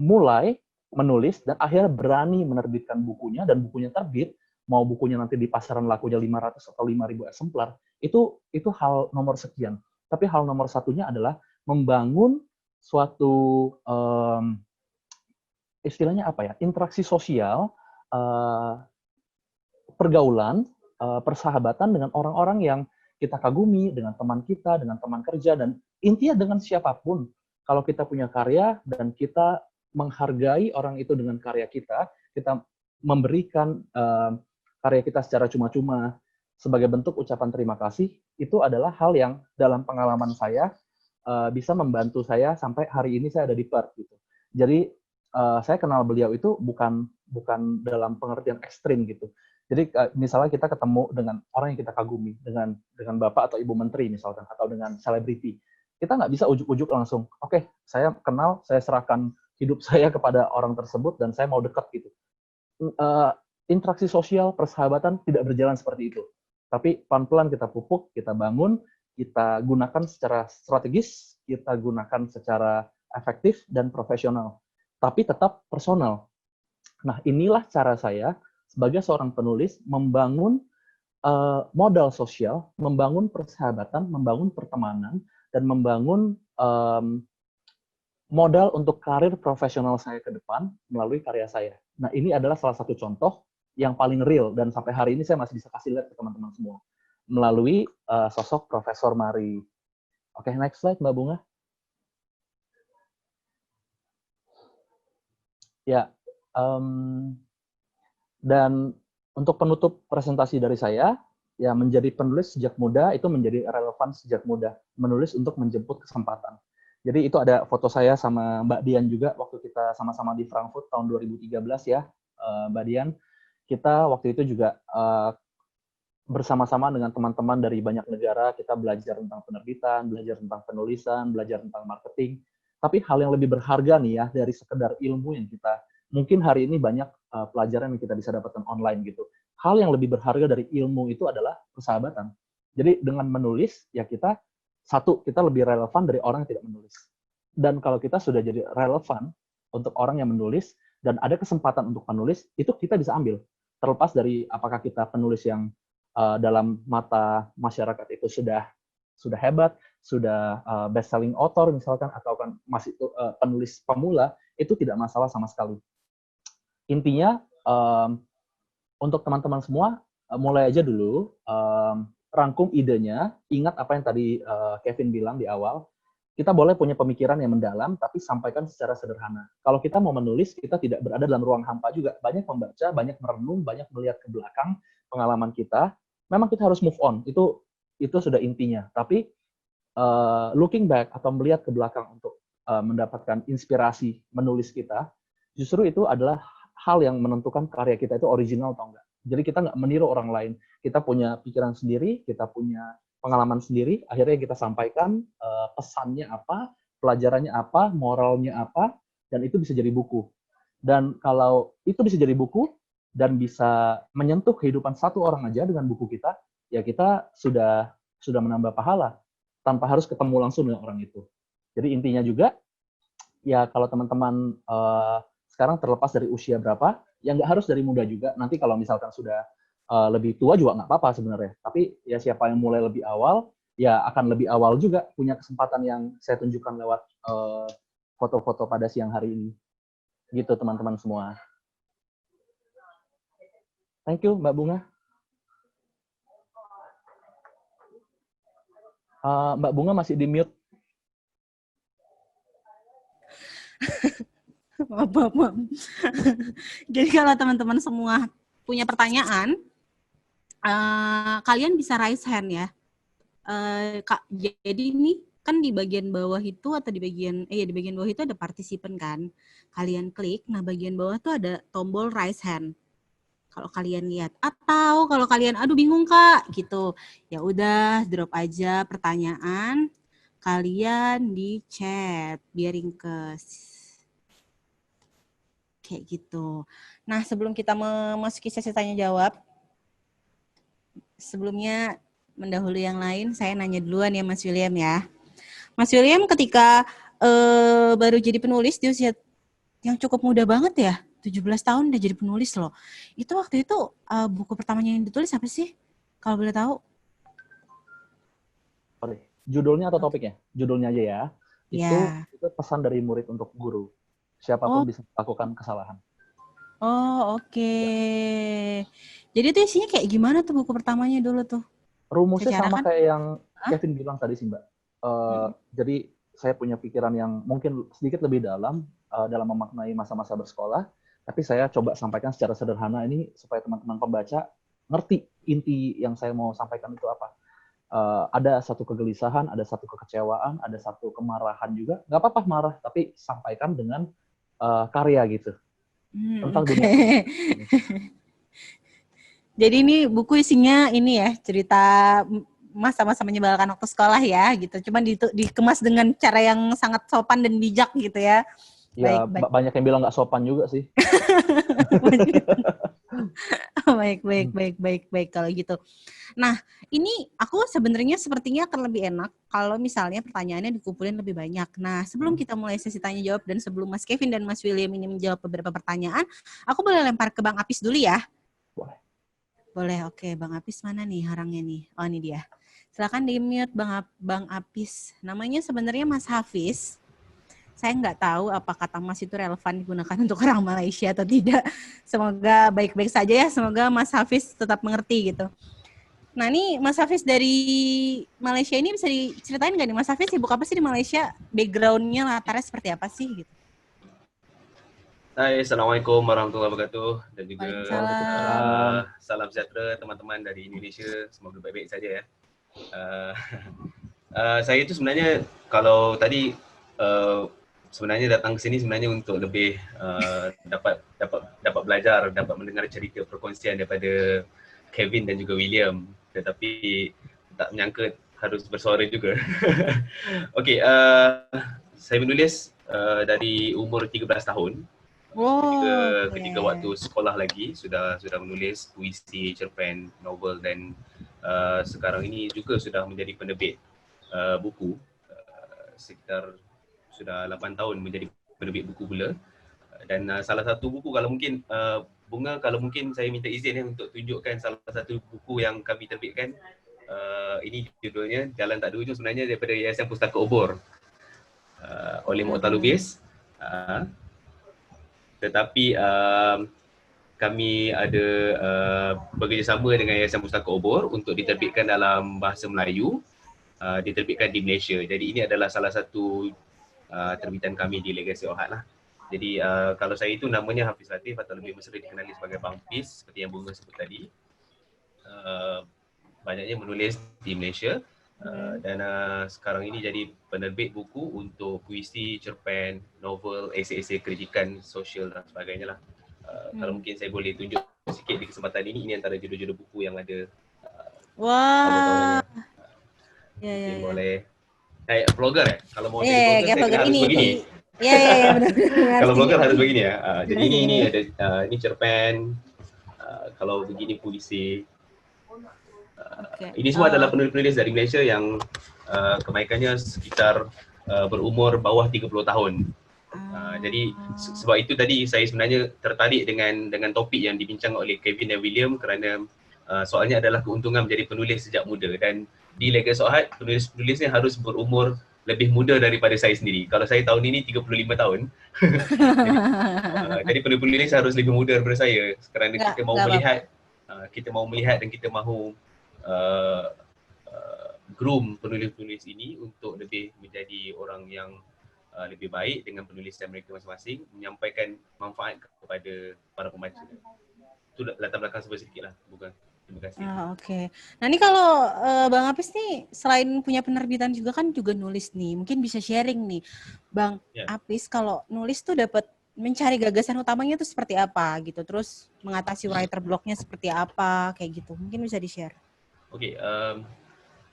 mulai menulis dan akhirnya berani menerbitkan bukunya dan bukunya terbit, mau bukunya nanti di pasaran lakunya 500 atau 5.000 eksemplar, itu hal nomor sekian. Tapi hal nomor satunya adalah membangun suatu istilahnya apa ya, interaksi sosial, pergaulan, persahabatan dengan orang-orang yang kita kagumi, dengan teman kita, dengan teman kerja, dan intinya dengan siapapun. Kalau kita punya karya dan kita menghargai orang itu dengan karya kita memberikan karya kita secara cuma-cuma sebagai bentuk ucapan terima kasih, itu adalah hal yang dalam pengalaman saya bisa membantu saya sampai hari ini saya ada di Perth gitu. Jadi saya kenal beliau itu bukan dalam pengertian ekstrim gitu. Jadi misalnya kita ketemu dengan orang yang kita kagumi, dengan Bapak atau Ibu Menteri misalkan, atau dengan selebriti, kita nggak bisa ujuk-ujuk langsung, oke, saya kenal, saya serahkan hidup saya kepada orang tersebut dan saya mau dekat gitu. Interaksi sosial, persahabatan tidak berjalan seperti itu. Tapi pelan-pelan kita pupuk, kita bangun, kita gunakan secara strategis, kita gunakan secara efektif dan profesional. Tapi tetap personal. Nah, inilah cara saya sebagai seorang penulis membangun modal sosial, membangun persahabatan, membangun pertemanan, dan membangun modal untuk karir profesional saya ke depan melalui karya saya. Nah, ini adalah salah satu contoh yang paling real, dan sampai hari ini saya masih bisa kasih lihat ke teman-teman semua melalui sosok Profesor Mari. Oke, next slide, Mbak Bunga. Ya, dan untuk penutup presentasi dari saya, ya menjadi penulis sejak muda itu menjadi relevan sejak muda. Menulis untuk menjemput kesempatan. Jadi itu ada foto saya sama Mbak Dian juga waktu kita sama-sama di Frankfurt tahun 2013 ya, Mbak Dian. Kita waktu itu juga bersama-sama dengan teman-teman dari banyak negara, kita belajar tentang penerbitan, belajar tentang penulisan, belajar tentang marketing. Tapi hal yang lebih berharga nih ya, dari sekedar ilmu yang kita, mungkin hari ini banyak pelajaran yang kita bisa dapatkan online gitu. Hal yang lebih berharga dari ilmu itu adalah persahabatan. Jadi dengan menulis, ya kita lebih relevan dari orang yang tidak menulis. Dan kalau kita sudah jadi relevan untuk orang yang menulis, dan ada kesempatan untuk menulis, itu kita bisa ambil. Terlepas dari apakah kita penulis yang dalam mata masyarakat itu sudah hebat, sudah best-selling author misalkan, atau kan masih penulis pemula, itu tidak masalah sama sekali. Intinya, untuk teman-teman semua, mulai aja dulu, rangkum idenya, ingat apa yang tadi Kevin bilang di awal, kita boleh punya pemikiran yang mendalam, tapi sampaikan secara sederhana. Kalau kita mau menulis, kita tidak berada dalam ruang hampa juga. Banyak membaca, banyak merenung, banyak melihat ke belakang pengalaman kita. Memang kita harus move on, itu sudah intinya. Tapi looking back atau melihat ke belakang untuk mendapatkan inspirasi menulis kita, justru itu adalah hal yang menentukan karya kita itu original atau enggak. Jadi kita nggak meniru orang lain. Kita punya pikiran sendiri, kita punya pengalaman sendiri, akhirnya kita sampaikan pesannya apa, pelajarannya apa, moralnya apa, dan itu bisa jadi buku. Dan kalau itu bisa jadi buku, dan bisa menyentuh kehidupan satu orang aja dengan buku kita, ya kita sudah menambah pahala, tanpa harus ketemu langsung dengan orang itu. Jadi intinya juga, ya kalau teman-teman sekarang terlepas dari usia berapa, ya nggak harus dari muda juga. Nanti kalau misalkan sudah lebih tua juga nggak apa-apa sebenarnya. Tapi ya siapa yang mulai lebih awal, ya akan lebih awal juga punya kesempatan yang saya tunjukkan lewat foto-foto pada siang hari ini. Gitu teman-teman semua. Thank you, Mbak Bunga. Mbak Bunga masih di mute. Maaf. Jadi kalau teman-teman semua punya pertanyaan, kalian bisa raise hand ya. Jadi ini kan di bagian bawah itu atau di bagian bawah itu ada partisipan kan. Kalian klik, nah bagian bawah tuh ada tombol raise hand. Kalau kalian lihat, atau kalau kalian aduh bingung Kak gitu, ya udah drop aja pertanyaan kalian di chat biar ringkes. Kayak gitu. Nah, sebelum kita memasuki sesi tanya jawab, sebelumnya mendahului yang lain, saya nanya duluan ya Mas William ya. Mas William ketika baru jadi penulis di usia yang cukup muda banget ya, 17 tahun udah jadi penulis loh. Itu waktu itu buku pertamanya yang ditulis apa sih? Kalau boleh tahu? Sorry, judulnya atau topiknya? Judulnya aja ya. Ya. Itu pesan dari murid untuk guru. Siapapun bisa melakukan kesalahan. Oh, oke. Jadi itu isinya kayak gimana tuh buku pertamanya dulu tuh? Rumusnya Secara sama kan, kayak yang Kevin bilang tadi sih, Mbak. Jadi saya punya pikiran yang mungkin sedikit lebih dalam memaknai masa-masa bersekolah, tapi saya coba sampaikan secara sederhana ini supaya teman-teman pembaca ngerti inti yang saya mau sampaikan itu apa. Ada satu kegelisahan, ada satu kekecewaan, ada satu kemarahan juga. Nggak apa-apa marah, tapi sampaikan dengan karya gitu. Tentang dunia. Jadi ini buku isinya ini ya, cerita masa-masa menyebalkan waktu sekolah ya gitu. Cuman dikemas dengan cara yang sangat sopan dan bijak gitu ya. Ya, banyak yang bilang nggak sopan juga sih. Baik kalau gitu. Nah, ini aku sebenarnya sepertinya akan lebih enak kalau misalnya pertanyaannya dikumpulin lebih banyak. Nah, sebelum kita mulai sesi tanya jawab dan sebelum Mas Kevin dan Mas William ini menjawab beberapa pertanyaan, aku boleh lempar ke Bang Apis dulu ya? Boleh. Boleh, oke. Bang Apis mana nih harangnya nih? Oh, ini dia. Silakan di-mute Bang Apis. Namanya sebenarnya Mas Hafiz. Saya nggak tahu apa kata Mas itu relevan digunakan untuk orang Malaysia atau tidak. Semoga baik-baik saja ya. Semoga Mas Hafiz tetap mengerti gitu. Nah ini Mas Hafiz dari Malaysia ini bisa diceritain nggak nih Mas Hafiz sibuk apa sih di Malaysia? Background-nya latarnya seperti apa sih gitu? Hai, Assalamualaikum warahmatullahi wabarakatuh dan juga salam sejahtera teman-teman dari Indonesia. Semoga baik-baik saja ya. Saya itu sebenarnya kalau tadi sebenarnya datang ke sini sebenarnya untuk lebih dapat belajar, dapat mendengar cerita perkongsian daripada Kevin dan juga William. Tetapi tak menyangka harus bersuara juga. Okey, saya menulis dari umur 13 tahun. Ketika waktu sekolah lagi sudah menulis puisi, cerpen, novel dan sekarang ini juga sudah menjadi penerbit buku. Sekitar sudah 8 tahun menjadi penerbit buku pula. Dan salah satu buku kalau mungkin Bunga, kalau mungkin saya minta izin untuk tunjukkan salah satu buku yang kami terbitkan. Ini judulnya Jalan Tak Ada Ujung, sebenarnya daripada Yayasan Pustaka Obor oleh Mokhtar Lubis. Tetapi kami ada bekerjasama dengan Yayasan Pustaka Obor untuk diterbitkan dalam bahasa Melayu, diterbitkan di Malaysia. Jadi ini adalah salah satu terbitan kami di Legasi Ohad lah. Jadi kalau saya itu namanya Hafiz Latif atau lebih mesra dikenali sebagai Bang Fiz seperti yang Bunga sebut tadi. Banyaknya menulis di Malaysia. Dan sekarang ini jadi penerbit buku untuk puisi, cerpen, novel, esei-esei kritikan sosial dan sebagainya lah. Kalau mungkin saya boleh tunjuk sikit di kesempatan ini antara judul-judul buku yang ada. Wah. Mungkin boleh. Kayak vlogger ya? Kalau mau jadi vlogger saya harus begini. Iya, benar. Kalau vlogger harus begini ya. Jadi ini ada ini cerpen. Kalau begini puisi. Ini semua adalah penulis-penulis dari Malaysia yang kebanyakannya sekitar berumur bawah 30 tahun. Jadi sebab itu tadi saya sebenarnya tertarik dengan topik yang dibincang oleh Kevin dan William kerana soalnya adalah keuntungan menjadi penulis sejak muda, dan di Legasi Ohad penulis-penulisnya harus berumur lebih muda daripada saya sendiri. Kalau saya tahun ini 35 tahun. Jadi penulis-penulis harus lebih muda daripada saya kerana kita mau melihat dan kita mahu groom penulis-penulis ini untuk lebih menjadi orang yang lebih baik dengan penulisan mereka masing-masing, menyampaikan manfaat kepada para pembaca. Itu latar belakang sedikit lah, bukan. Terima kasih. Oke. Nah ini kalau Bang Apis nih selain punya penerbitan juga kan juga nulis nih. Mungkin bisa sharing nih, Bang Apis kalau nulis tuh dapat mencari gagasan utamanya tuh seperti apa gitu. Terus mengatasi writer blocknya seperti apa kayak gitu. Mungkin bisa di-share. Okey,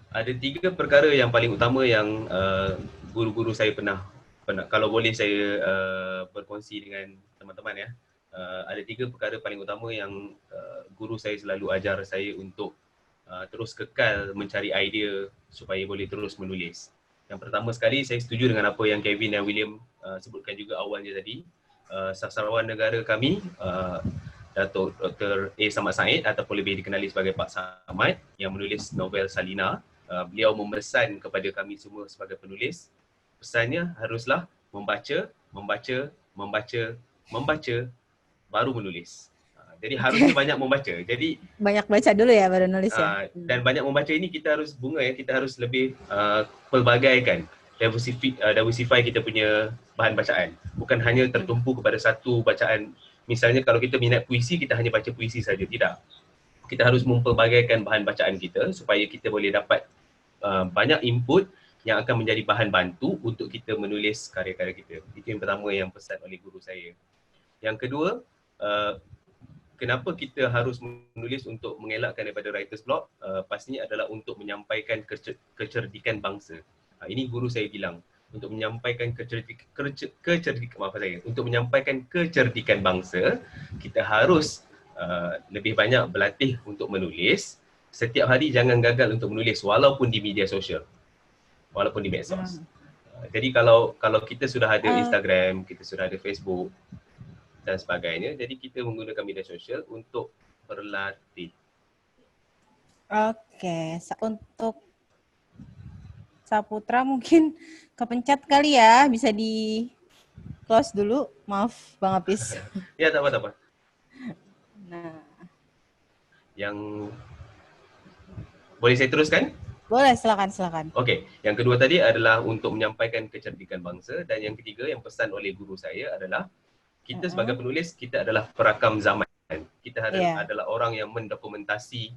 ada 3 perkara yang paling utama yang guru-guru saya pernah kalau boleh saya berkongsi dengan teman-teman ya. Ada 3 perkara paling utama yang guru saya selalu ajar saya untuk terus kekal mencari idea supaya boleh terus menulis. Yang pertama sekali, saya setuju dengan apa yang Kevin dan William sebutkan juga awalnya tadi. Sastrawan negara kami, Datuk Dr. A. Samad Said ataupun lebih dikenali sebagai Pak Samad yang menulis novel Salina. Beliau memesan kepada kami semua sebagai penulis, pesannya haruslah membaca, membaca, membaca, membaca, baru menulis. Jadi harusnya banyak membaca. Jadi Banyak baca dulu ya baru nulis ya. dan banyak membaca ini kita harus kita harus lebih pelbagaikan, diversify kita punya bahan bacaan. Bukan hanya tertumpu kepada satu bacaan. Misalnya kalau kita minat puisi, kita hanya baca puisi saja. Tidak. Kita harus mempelbagaikan bahan bacaan kita supaya kita boleh dapat banyak input yang akan menjadi bahan bantu untuk kita menulis karya-karya kita. Itu yang pertama yang pesan oleh guru saya. Yang kedua, kenapa kita harus menulis untuk mengelakkan daripada writer's block? Pastinya adalah untuk menyampaikan kecerdikan bangsa. Ini guru saya bilang, untuk menyampaikan untuk menyampaikan kecerdikan bangsa, kita harus lebih banyak berlatih untuk menulis. Setiap hari jangan gagal untuk menulis walaupun di media sosial, walaupun di medsos. Jadi kalau kita sudah ada Instagram, kita sudah ada Facebook dan sebagainya, jadi kita menggunakan media sosial untuk berlatih. Oke, untuk Saputra mungkin kepencet kali ya, bisa di close dulu. Maaf Bang Apis. Ya, tak apa. Nah, yang boleh saya teruskan? boleh, silakan. Okey, yang kedua tadi adalah untuk menyampaikan kecerdikan bangsa, dan yang ketiga yang pesan oleh guru saya adalah kita sebagai penulis, kita adalah perakam zaman. Kita adalah orang yang mendokumentasi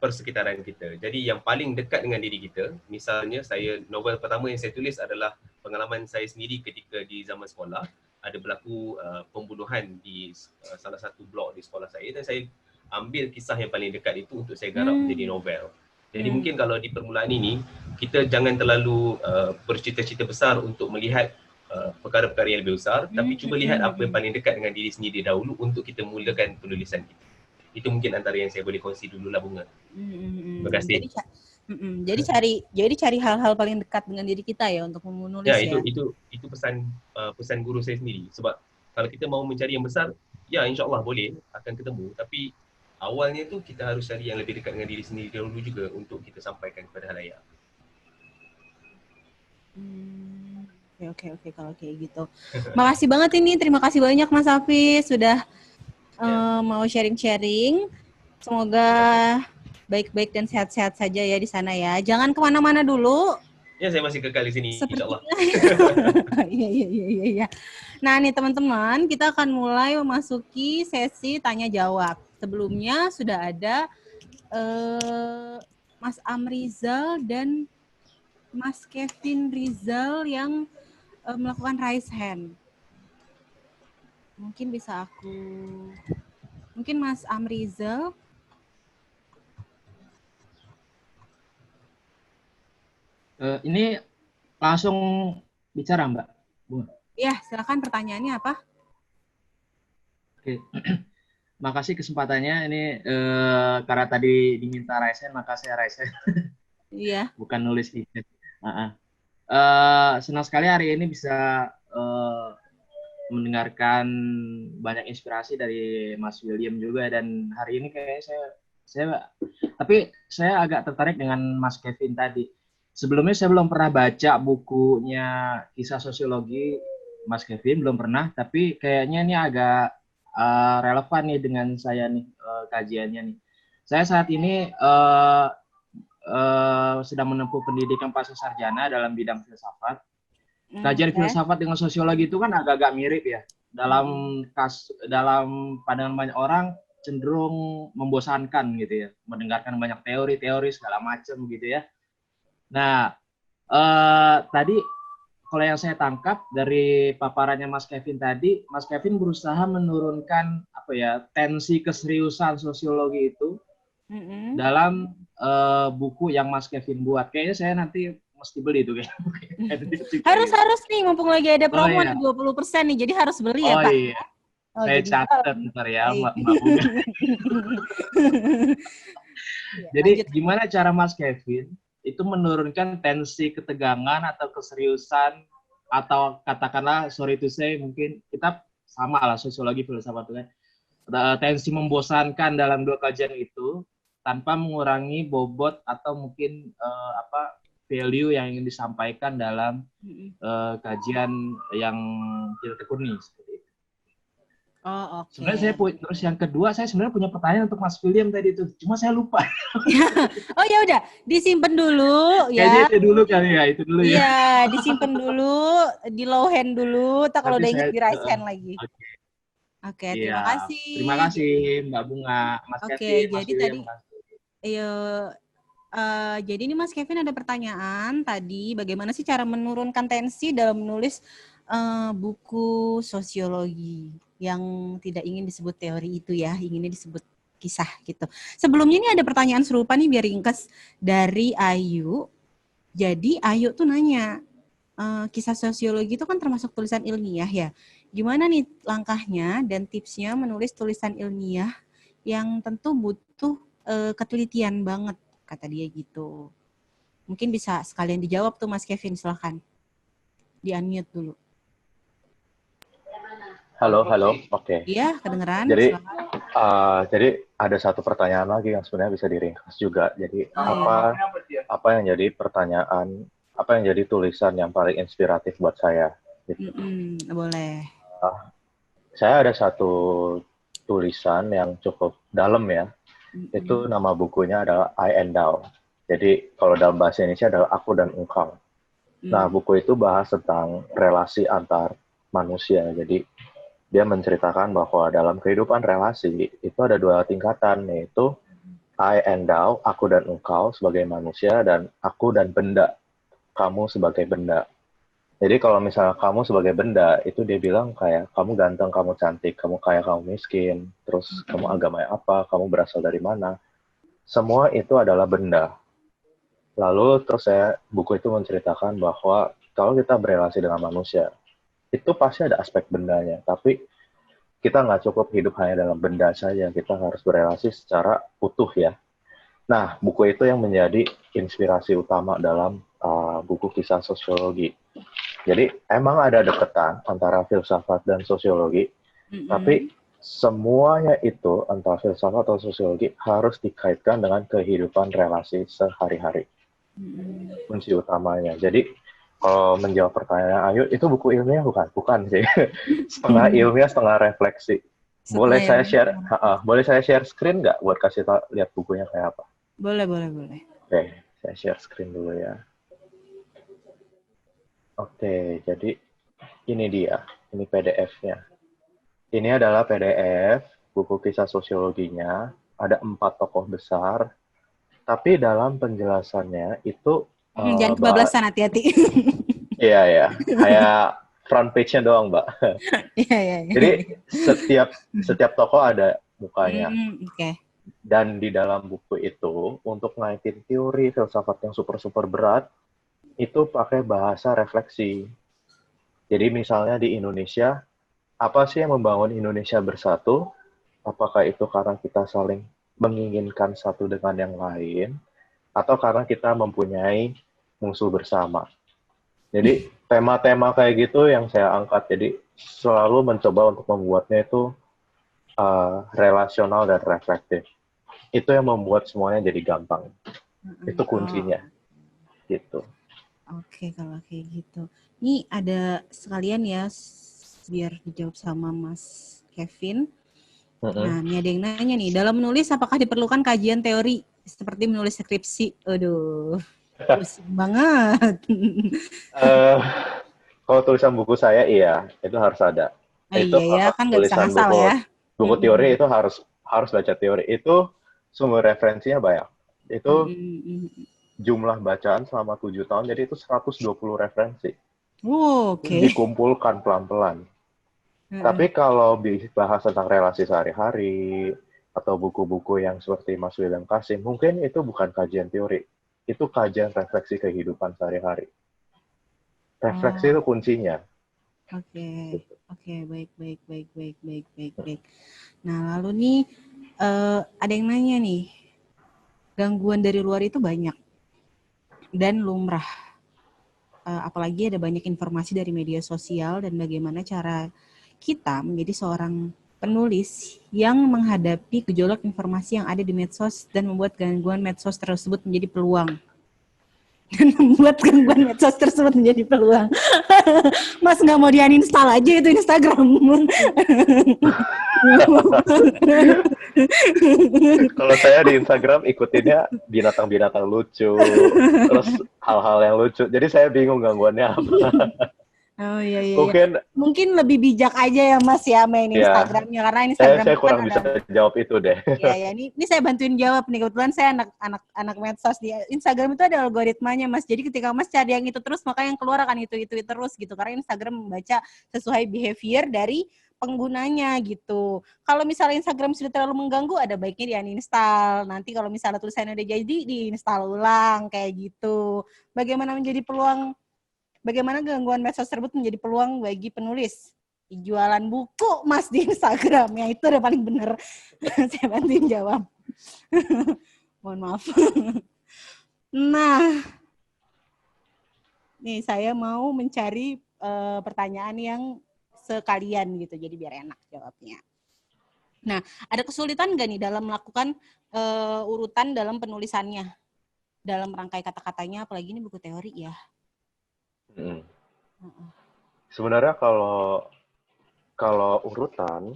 persekitaran kita. Jadi yang paling dekat dengan diri kita, misalnya novel pertama yang saya tulis adalah pengalaman saya sendiri ketika di zaman sekolah. Ada berlaku pembunuhan di salah satu blok di sekolah saya, dan saya ambil kisah yang paling dekat itu untuk saya garap menjadi novel. Jadi mungkin kalau di permulaan ini, kita jangan terlalu bercita-cita besar untuk melihat perkara-perkara yang lebih besar, tapi cuba lihat apa yang paling dekat dengan diri sendiri dahulu untuk kita mulakan penulisan kita. Itu mungkin antara yang saya boleh kongsi dululah, Bunga. Terima kasih. Jadi cari hal-hal paling dekat dengan diri kita ya untuk menulis ya. Itu pesan guru saya sendiri. Sebab kalau kita mau mencari yang besar, ya insya-Allah boleh akan ketemu. Tapi awalnya tu kita harus cari yang lebih dekat dengan diri sendiri dahulu juga untuk kita sampaikan kepada halayak. Oke, kalau kayak gitu. Makasih banget ini, terima kasih banyak Mas Hafiz sudah mau sharing-sharing. Semoga baik-baik dan sehat-sehat saja ya di sana ya. Jangan kemana-mana dulu. Ya, saya masih kekal di sini, insya-Allah. Iya. Nah nih teman-teman, kita akan mulai memasuki sesi tanya-jawab. Sebelumnya sudah ada Mas Amrizal dan Mas Kevin Rizal yang melakukan raise hand. Mungkin Mas Amrizal. Ini langsung bicara, Mbak. Ya, silakan pertanyaannya apa? Oke. Makasih kesempatannya. Ini karena tadi diminta raise hand, maka saya raise hand. Iya. Bukan nulis izin. Senang sekali hari ini bisa mendengarkan banyak inspirasi dari Mas William juga, dan hari ini kayak tapi saya agak tertarik dengan Mas Kevin tadi. Sebelumnya saya belum pernah baca bukunya Kisah Sosiologi Mas Kevin, belum pernah, tapi kayaknya ini agak relevan nih dengan saya nih kajiannya nih. Saya saat ini sedang menempuh pendidikan pasca sarjana dalam bidang filsafat. Kajian filsafat dengan sosiologi itu kan agak-agak mirip ya. Dalam pandangan banyak orang cenderung membosankan gitu ya, mendengarkan banyak teori-teori segala macam gitu ya. Nah, tadi kalau yang saya tangkap dari paparannya Mas Kevin tadi, Mas Kevin berusaha menurunkan tensi keseriusan sosiologi itu dalam buku yang Mas Kevin buat. Kayaknya saya nanti mesti beli itu kayak. Harus nih, mumpung lagi ada promo nih 20% nih, jadi harus beli ya Pak. Iya. Oh, Saya jadi catat dalam. ntar ya, Baik. Mbak Bunga. Ya, Jadi lanjut. gimana cara Mas Kevin itu menurunkan tensi ketegangan atau keseriusan atau katakanlah sorry to say mungkin kita sama lah sosiologi filsafat itu kan. Tensi membosankan dalam dua kajian itu tanpa mengurangi bobot atau mungkin value yang ingin disampaikan dalam kajian yang kita tekuni seperti itu. Oh, oke. Sebenarnya terus yang kedua saya sebenarnya punya pertanyaan untuk Mas William tadi itu, cuma saya lupa. Oh ya udah, disimpan dulu Kayaknya ya. itu dulu kali ya, itu dulu ya. Iya, disimpan dulu, di low hand dulu. Tak kalau Nanti udah inget saya di raise hand lagi. Oke. Oke, Iya. terima kasih. Terima kasih Mbak Bunga, Mas Oke, Kevin, Mas jadi William. tadi, jadi ini Mas Kevin ada pertanyaan tadi, bagaimana sih cara menurunkan tensi dalam menulis buku sosiologi yang tidak ingin disebut teori itu ya, inginnya disebut kisah gitu. Sebelumnya ini ada pertanyaan serupa nih biar ringkas dari Ayu. Jadi Ayu tuh nanya, kisah sosiologi itu kan termasuk tulisan ilmiah ya. Gimana nih langkahnya dan tipsnya menulis tulisan ilmiah yang tentu butuh ketelitian banget, kata dia gitu. Mungkin bisa sekalian dijawab tuh Mas Kevin, silahkan. Di-unmute dulu. Halo, oke. Iya, kedengeran. Jadi, silakan. jadi ada satu pertanyaan lagi yang sebenarnya bisa diringkas juga. Jadi apa yang jadi pertanyaan, apa yang jadi tulisan yang paling inspiratif buat saya? Gitu. Boleh. Saya ada satu tulisan yang cukup dalam ya. Itu nama bukunya adalah I and Thou. Jadi kalau dalam bahasa Indonesia adalah Aku dan Engkau. Nah, buku itu bahas tentang relasi antar manusia. Jadi dia menceritakan bahwa dalam kehidupan relasi itu ada dua tingkatan, yaitu I and Thou, aku dan engkau sebagai manusia, dan aku dan benda, kamu sebagai benda. Jadi kalau misalnya kamu sebagai benda, itu dia bilang kayak kamu ganteng, kamu cantik, kamu kaya, kamu miskin, terus kamu agamanya apa, kamu berasal dari mana. Semua itu adalah benda. Lalu terus buku itu menceritakan bahwa kalau kita berelasi dengan manusia, itu pasti ada aspek bendanya, tapi kita nggak cukup hidup hanya dalam benda saja, kita harus berelasi secara utuh ya. Nah, buku itu yang menjadi inspirasi utama dalam buku kisah sosiologi. Jadi emang ada dekatan antara filsafat dan sosiologi, tapi semuanya itu antara filsafat atau sosiologi harus dikaitkan dengan kehidupan relasi sehari-hari. Kunci utamanya. Jadi kalau menjawab pertanyaan Ayu, itu buku ilmiah bukan? Bukan sih. Setengah ilmiah, setengah refleksi. Boleh saya share screen nggak buat kasih lihat bukunya kayak apa? Boleh. Oke, saya share screen dulu ya. Oke, jadi ini dia. Ini PDF-nya. Ini adalah PDF buku kisah sosiologinya. Ada 4 tokoh besar. Tapi dalam penjelasannya itu jangan kebablasan, hati-hati. Iya. Kayak front page-nya doang, Mbak. Iya. Jadi setiap tokoh ada mukanya. Oke. Dan di dalam buku itu, untuk ngaitin teori filsafat yang super-super berat, itu pakai bahasa refleksi. Jadi misalnya di Indonesia, apa sih yang membangun Indonesia bersatu? Apakah itu karena kita saling menginginkan satu dengan yang lain, atau karena kita mempunyai musuh bersama? Jadi tema-tema kayak gitu yang saya angkat. Jadi selalu mencoba untuk membuatnya itu relasional dan reflektif. Itu yang membuat semuanya jadi gampang. Itu kuncinya. Gitu. Oke, kalau kayak gitu. Ini ada sekalian ya, biar dijawab sama Mas Kevin. Nah, ini ada yang nanya nih, dalam menulis apakah diperlukan kajian teori seperti menulis skripsi? Aduh, pusing banget. Kalau tulisan buku saya, iya, itu harus ada. Itu iya ya, kan nggak bisa tulisan ngasal ya. Buku teori itu harus baca teori. Itu sumber referensinya banyak. Itu jumlah bacaan selama 7 tahun, jadi itu 120 referensi. Oke. Dikumpulkan pelan-pelan. Tapi kalau bahas tentang relasi sehari-hari, atau buku-buku yang seperti Mas William kasih, mungkin itu bukan kajian teori. Itu kajian refleksi kehidupan sehari-hari. Refleksi itu kuncinya. Oke, oke, baik, baik, baik, baik, baik, baik, baik. Nah, lalu nih ada yang nanya nih, gangguan dari luar itu banyak dan lumrah. Apalagi ada banyak informasi dari media sosial dan bagaimana cara kita menjadi seorang penulis yang menghadapi gejolak informasi yang ada di medsos dan membuat gangguan medsos tersebut menjadi peluang. Dan membuat gangguan medsos tersebut menjadi peluang. Mas nggak mau di-uninstall aja itu Instagram. Kalau saya di Instagram ikutinnya binatang-binatang lucu, terus hal-hal yang lucu. Jadi saya bingung gangguannya apa. Oh iya iya. Mungkin lebih bijak aja ya Mas ya main Instagramnya karena Instagram saya kurang bisa jawab itu deh. Iya ini saya bantuin jawab nih, kebetulan saya anak medsos di Instagram itu ada algoritmanya Mas. Jadi ketika Mas cari yang itu terus maka yang keluar akan itu terus gitu karena Instagram membaca sesuai behavior dari penggunanya gitu. Kalau misalnya Instagram sudah terlalu mengganggu ada baiknya di-uninstall. Nanti kalau misalnya tulisannya udah jadi di-install ulang kayak gitu. Bagaimana gangguan medsos tersebut menjadi peluang bagi penulis? Jualan buku Mas di Instagram, ya itu udah paling bener. Saya bantuin jawab. Mohon maaf. Nah, nih saya mau mencari pertanyaan yang sekalian gitu, jadi biar enak jawabnya. Nah, ada kesulitan nggak nih dalam melakukan urutan dalam penulisannya? Dalam rangkai kata-katanya, apalagi ini buku teori ya. Sebenarnya kalau urutan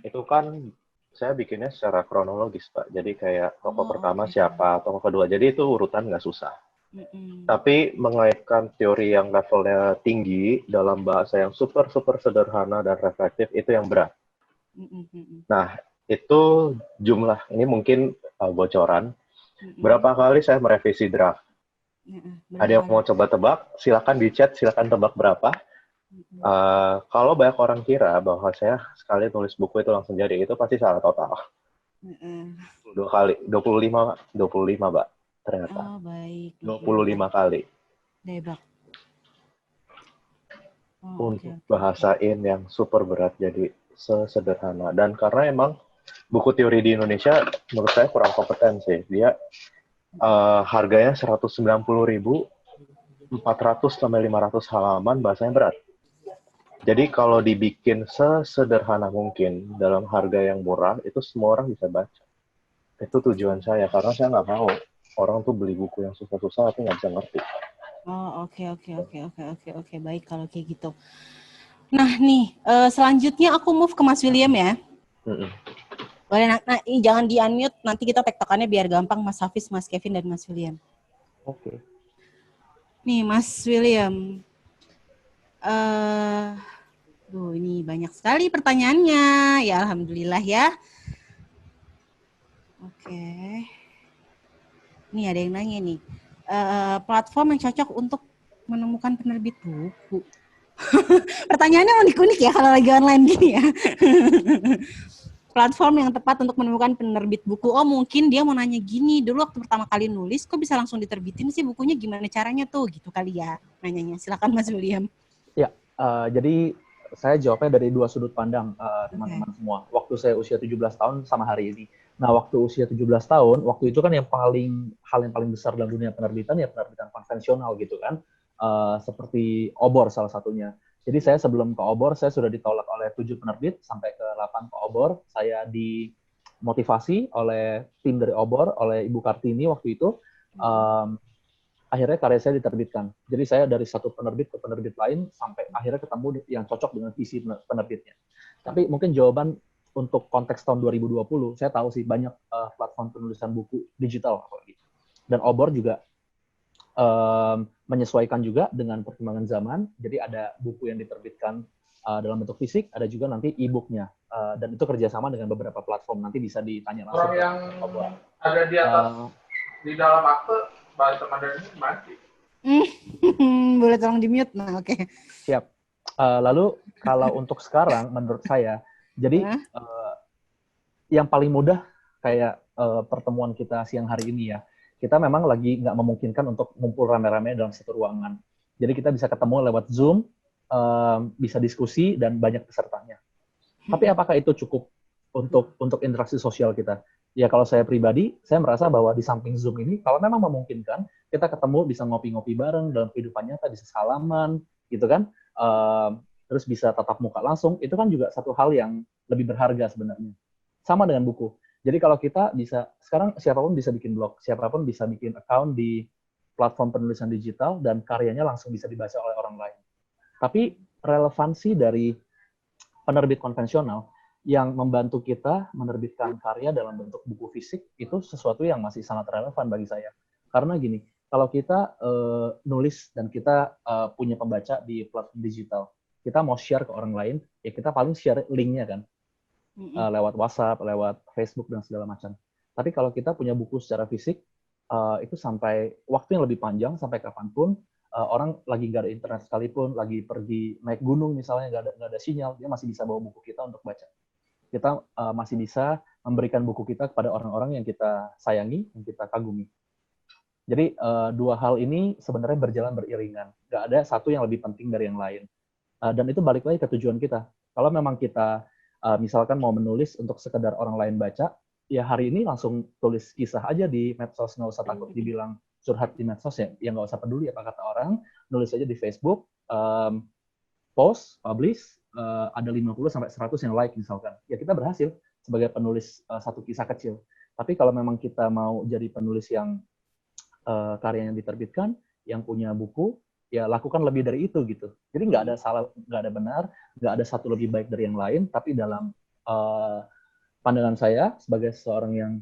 itu kan saya bikinnya secara kronologis Pak. Jadi kayak tokoh pertama siapa, tokoh kedua. Jadi itu urutan nggak susah. Tapi mengaitkan teori yang levelnya tinggi dalam bahasa yang super sederhana dan reflektif itu yang berat. Nah itu jumlah ini mungkin bocoran. Berapa kali saya merevisi draft? Ada yang mau coba tebak? Silakan di chat, silakan tebak berapa. Kalau banyak orang kira bahwa saya sekali tulis buku itu langsung jadi, itu pasti salah total. 2 kali, 25 Mbak, ternyata. Oh, baik. 25 kali. Debak. Untuk bahasain yang super berat jadi sesederhana. Dan karena emang buku teori di Indonesia menurut saya kurang kompeten sih. Dia harganya 190.000, 400 sampai 500 halaman, bahasanya berat. Jadi kalau dibikin sesederhana mungkin dalam harga yang murah, itu semua orang bisa baca. Itu tujuan saya, karena saya nggak mau orang tuh beli buku yang susah-susah tapi nggak bisa ngerti. Oh, oke. Baik kalau kayak gitu. Nah nih, selanjutnya aku move ke Mas William ya. Boleh, ini jangan di-unmute, nanti kita tektokannya biar gampang, Mas Hafiz, Mas Kevin, dan Mas William. Oke. Nih, Mas William. Ini banyak sekali pertanyaannya. Ya, alhamdulillah ya. Oke. Nih ada yang nanya nih. Platform yang cocok untuk menemukan penerbit buku. Pertanyaannya unik-unik ya kalau lagi online gini ya. Platform yang tepat untuk menemukan penerbit buku. Oh mungkin dia mau nanya gini, dulu waktu pertama kali nulis kok bisa langsung diterbitin sih bukunya, gimana caranya tuh gitu kali ya nanyanya. Silakan Mas William. Ya, jadi saya jawabnya dari dua sudut pandang teman-teman semua. Waktu saya usia 17 tahun sama hari ini. Nah, waktu usia 17 tahun, waktu itu kan hal yang paling besar dalam dunia penerbitan ya penerbitan konvensional gitu kan. Seperti Obor salah satunya. Jadi saya sebelum ke Obor, saya sudah ditolak oleh 7 penerbit sampai ke 8 ke Obor. Saya dimotivasi oleh tim dari Obor, oleh Ibu Kartini waktu itu. Akhirnya karya saya diterbitkan. Jadi saya dari satu penerbit ke penerbit lain sampai akhirnya ketemu yang cocok dengan visi penerbitnya. Tapi mungkin jawaban untuk konteks tahun 2020, saya tahu sih banyak platform penulisan buku digital. Dan Obor juga menyesuaikan juga dengan perkembangan zaman. Jadi ada buku yang diterbitkan dalam bentuk fisik, ada juga nanti e-booknya. Dan itu kerjasama dengan beberapa platform. Nanti bisa ditanya langsung. Orang yang ada di atas, di dalam akte, bahasa Mandarin ini mati. Boleh tolong di-mute? Nah, oke. Siap. Lalu kalau untuk sekarang, menurut saya, jadi yang paling mudah kayak pertemuan kita siang hari ini ya, kita memang lagi nggak memungkinkan untuk ngumpul rame-rame dalam satu ruangan. Jadi kita bisa ketemu lewat Zoom, bisa diskusi dan banyak pesertanya. Tapi apakah itu cukup untuk interaksi sosial kita? Ya kalau saya pribadi, saya merasa bahwa di samping Zoom ini, kalau memang memungkinkan, kita ketemu bisa ngopi-ngopi bareng dalam kehidupan nyata, bisa salaman, gitu kan? Terus bisa tatap muka langsung, itu kan juga satu hal yang lebih berharga sebenarnya. Sama dengan buku. Jadi kalau kita bisa, sekarang siapapun bisa bikin blog, siapapun bisa bikin account di platform penulisan digital, dan karyanya langsung bisa dibaca oleh orang lain. Tapi relevansi dari penerbit konvensional yang membantu kita menerbitkan karya dalam bentuk buku fisik itu sesuatu yang masih sangat relevan bagi saya. Karena gini, kalau kita nulis dan kita punya pembaca di platform digital, kita mau share ke orang lain, ya kita paling share linknya kan, lewat WhatsApp, lewat Facebook, dan segala macam. Tapi kalau kita punya buku secara fisik, itu sampai waktu yang lebih panjang, sampai kapanpun, orang lagi nggak ada internet sekalipun, lagi pergi naik gunung misalnya, nggak ada sinyal, dia masih bisa bawa buku kita untuk baca. Kita masih bisa memberikan buku kita kepada orang-orang yang kita sayangi, yang kita kagumi. Jadi dua hal ini sebenarnya berjalan beriringan. Nggak ada satu yang lebih penting dari yang lain. Dan itu balik lagi ke tujuan kita. Kalau memang kita misalkan mau menulis untuk sekedar orang lain baca, ya hari ini langsung tulis kisah aja di medsos, nggak usah takut dibilang curhat di medsos ya, nggak usah peduli apa kata orang, nulis aja di Facebook, post, publish, ada 50-100 yang like misalkan. Ya kita berhasil sebagai penulis satu kisah kecil. Tapi kalau memang kita mau jadi penulis yang karyanya diterbitkan, yang punya buku, ya lakukan lebih dari itu gitu. Jadi nggak ada salah, nggak ada benar, nggak ada satu lebih baik dari yang lain, tapi dalam pandangan saya sebagai seorang yang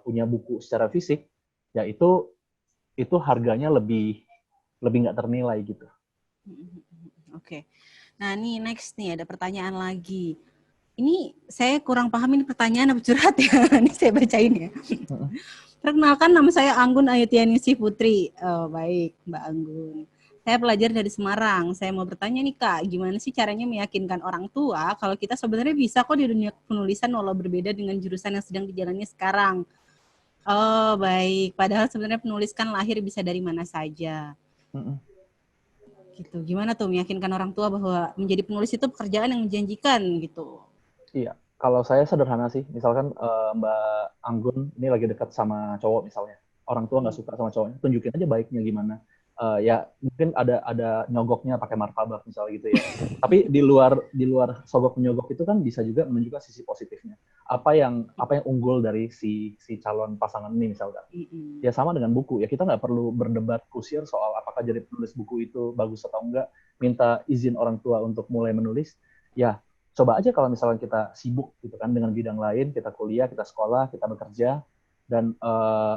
punya buku secara fisik, ya itu harganya lebih nggak ternilai gitu. Oke. Nah, nih next nih ada pertanyaan lagi. Ini saya kurang paham ini pertanyaan apa curhat ya. Ini saya bacain ya. Perkenalkan, nama saya Anggun Ayutianingsih Putri. Oh, baik, Mbak Anggun. Saya pelajar dari Semarang. Saya mau bertanya nih Kak, gimana sih caranya meyakinkan orang tua kalau kita sebenarnya bisa kok di dunia penulisan walau berbeda dengan jurusan yang sedang dijalani sekarang. Oh, baik. Padahal sebenarnya penulis kan lahir bisa dari mana saja. Gitu. Gimana tuh meyakinkan orang tua bahwa menjadi penulis itu pekerjaan yang menjanjikan gitu? Iya. Kalau saya sederhana sih. Misalkan Mbak Anggun ini lagi dekat sama cowok misalnya. Orang tua nggak suka sama cowoknya. Tunjukin aja baiknya gimana. Ya mungkin ada nyogoknya pakai martabak misalnya gitu ya. Tapi di luar sogok menyogok itu kan bisa juga menunjukkan sisi positifnya. Apa yang unggul dari si calon pasangan ini misalkan. Ya sama dengan buku. Ya kita nggak perlu berdebat kusir soal apakah jadi penulis buku itu bagus atau enggak. Minta izin orang tua untuk mulai menulis. Ya coba aja kalau misalnya kita sibuk gitu kan dengan bidang lain, kita kuliah, kita sekolah, kita bekerja, dan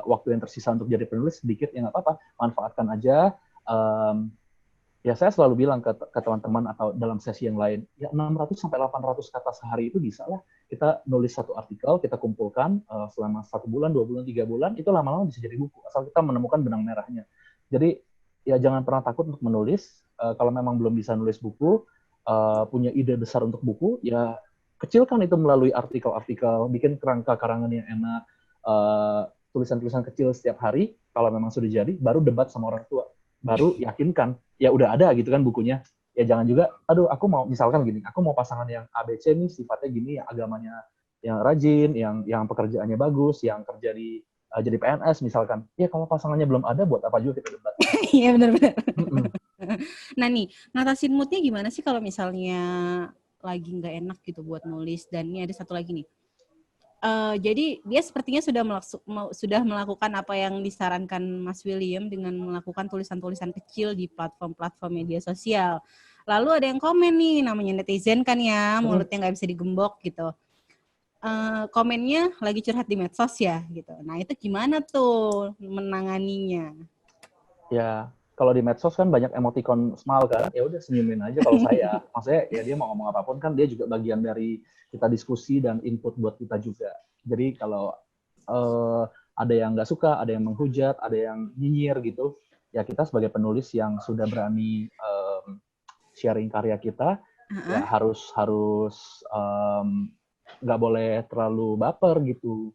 waktu yang tersisa untuk jadi penulis sedikit, ya nggak apa-apa, manfaatkan aja. Ya saya selalu bilang ke teman-teman atau dalam sesi yang lain, ya 600-800 kata sehari itu bisa lah. Kita nulis satu artikel, kita kumpulkan selama 1 bulan, 2 bulan, 3 bulan, itu lama-lama bisa jadi buku, asal kita menemukan benang merahnya. Jadi ya jangan pernah takut untuk menulis. Kalau memang belum bisa nulis buku, punya ide besar untuk buku, ya kecilkan itu melalui artikel-artikel, bikin kerangka karangan yang enak, tulisan-tulisan kecil setiap hari. Kalau memang sudah jadi, baru debat sama orang tua, baru yakinkan, ya udah ada gitu kan bukunya. Ya jangan juga, aduh aku mau misalkan gini, aku mau pasangan yang ABC nih, sifatnya gini, yang agamanya yang rajin, yang pekerjaannya bagus, yang kerja di jadi PNS misalkan. Ya kalau pasangannya belum ada, buat apa juga kita debat? Iya benar-benar. Nah nih, ngatasin moodnya gimana sih kalau misalnya lagi nggak enak gitu buat nulis? Dan ini ada satu lagi nih. Jadi dia sepertinya sudah melakukan apa yang disarankan Mas William dengan melakukan tulisan-tulisan kecil di platform-platform media sosial. Lalu ada yang komen nih, namanya netizen kan ya, mulutnya nggak bisa digembok gitu. Komennya lagi curhat di medsos ya gitu. Nah itu gimana tuh menanganinya? Ya kalau di medsos kan banyak emoticon smile kan, ya udah senyumin aja kalau saya. Maksudnya ya dia mau ngomong apapun kan dia juga bagian dari kita diskusi dan input buat kita juga. Jadi kalau ada yang nggak suka, ada yang menghujat, ada yang nyinyir gitu, ya kita sebagai penulis yang sudah berani sharing karya kita, ya harus nggak boleh terlalu baper gitu.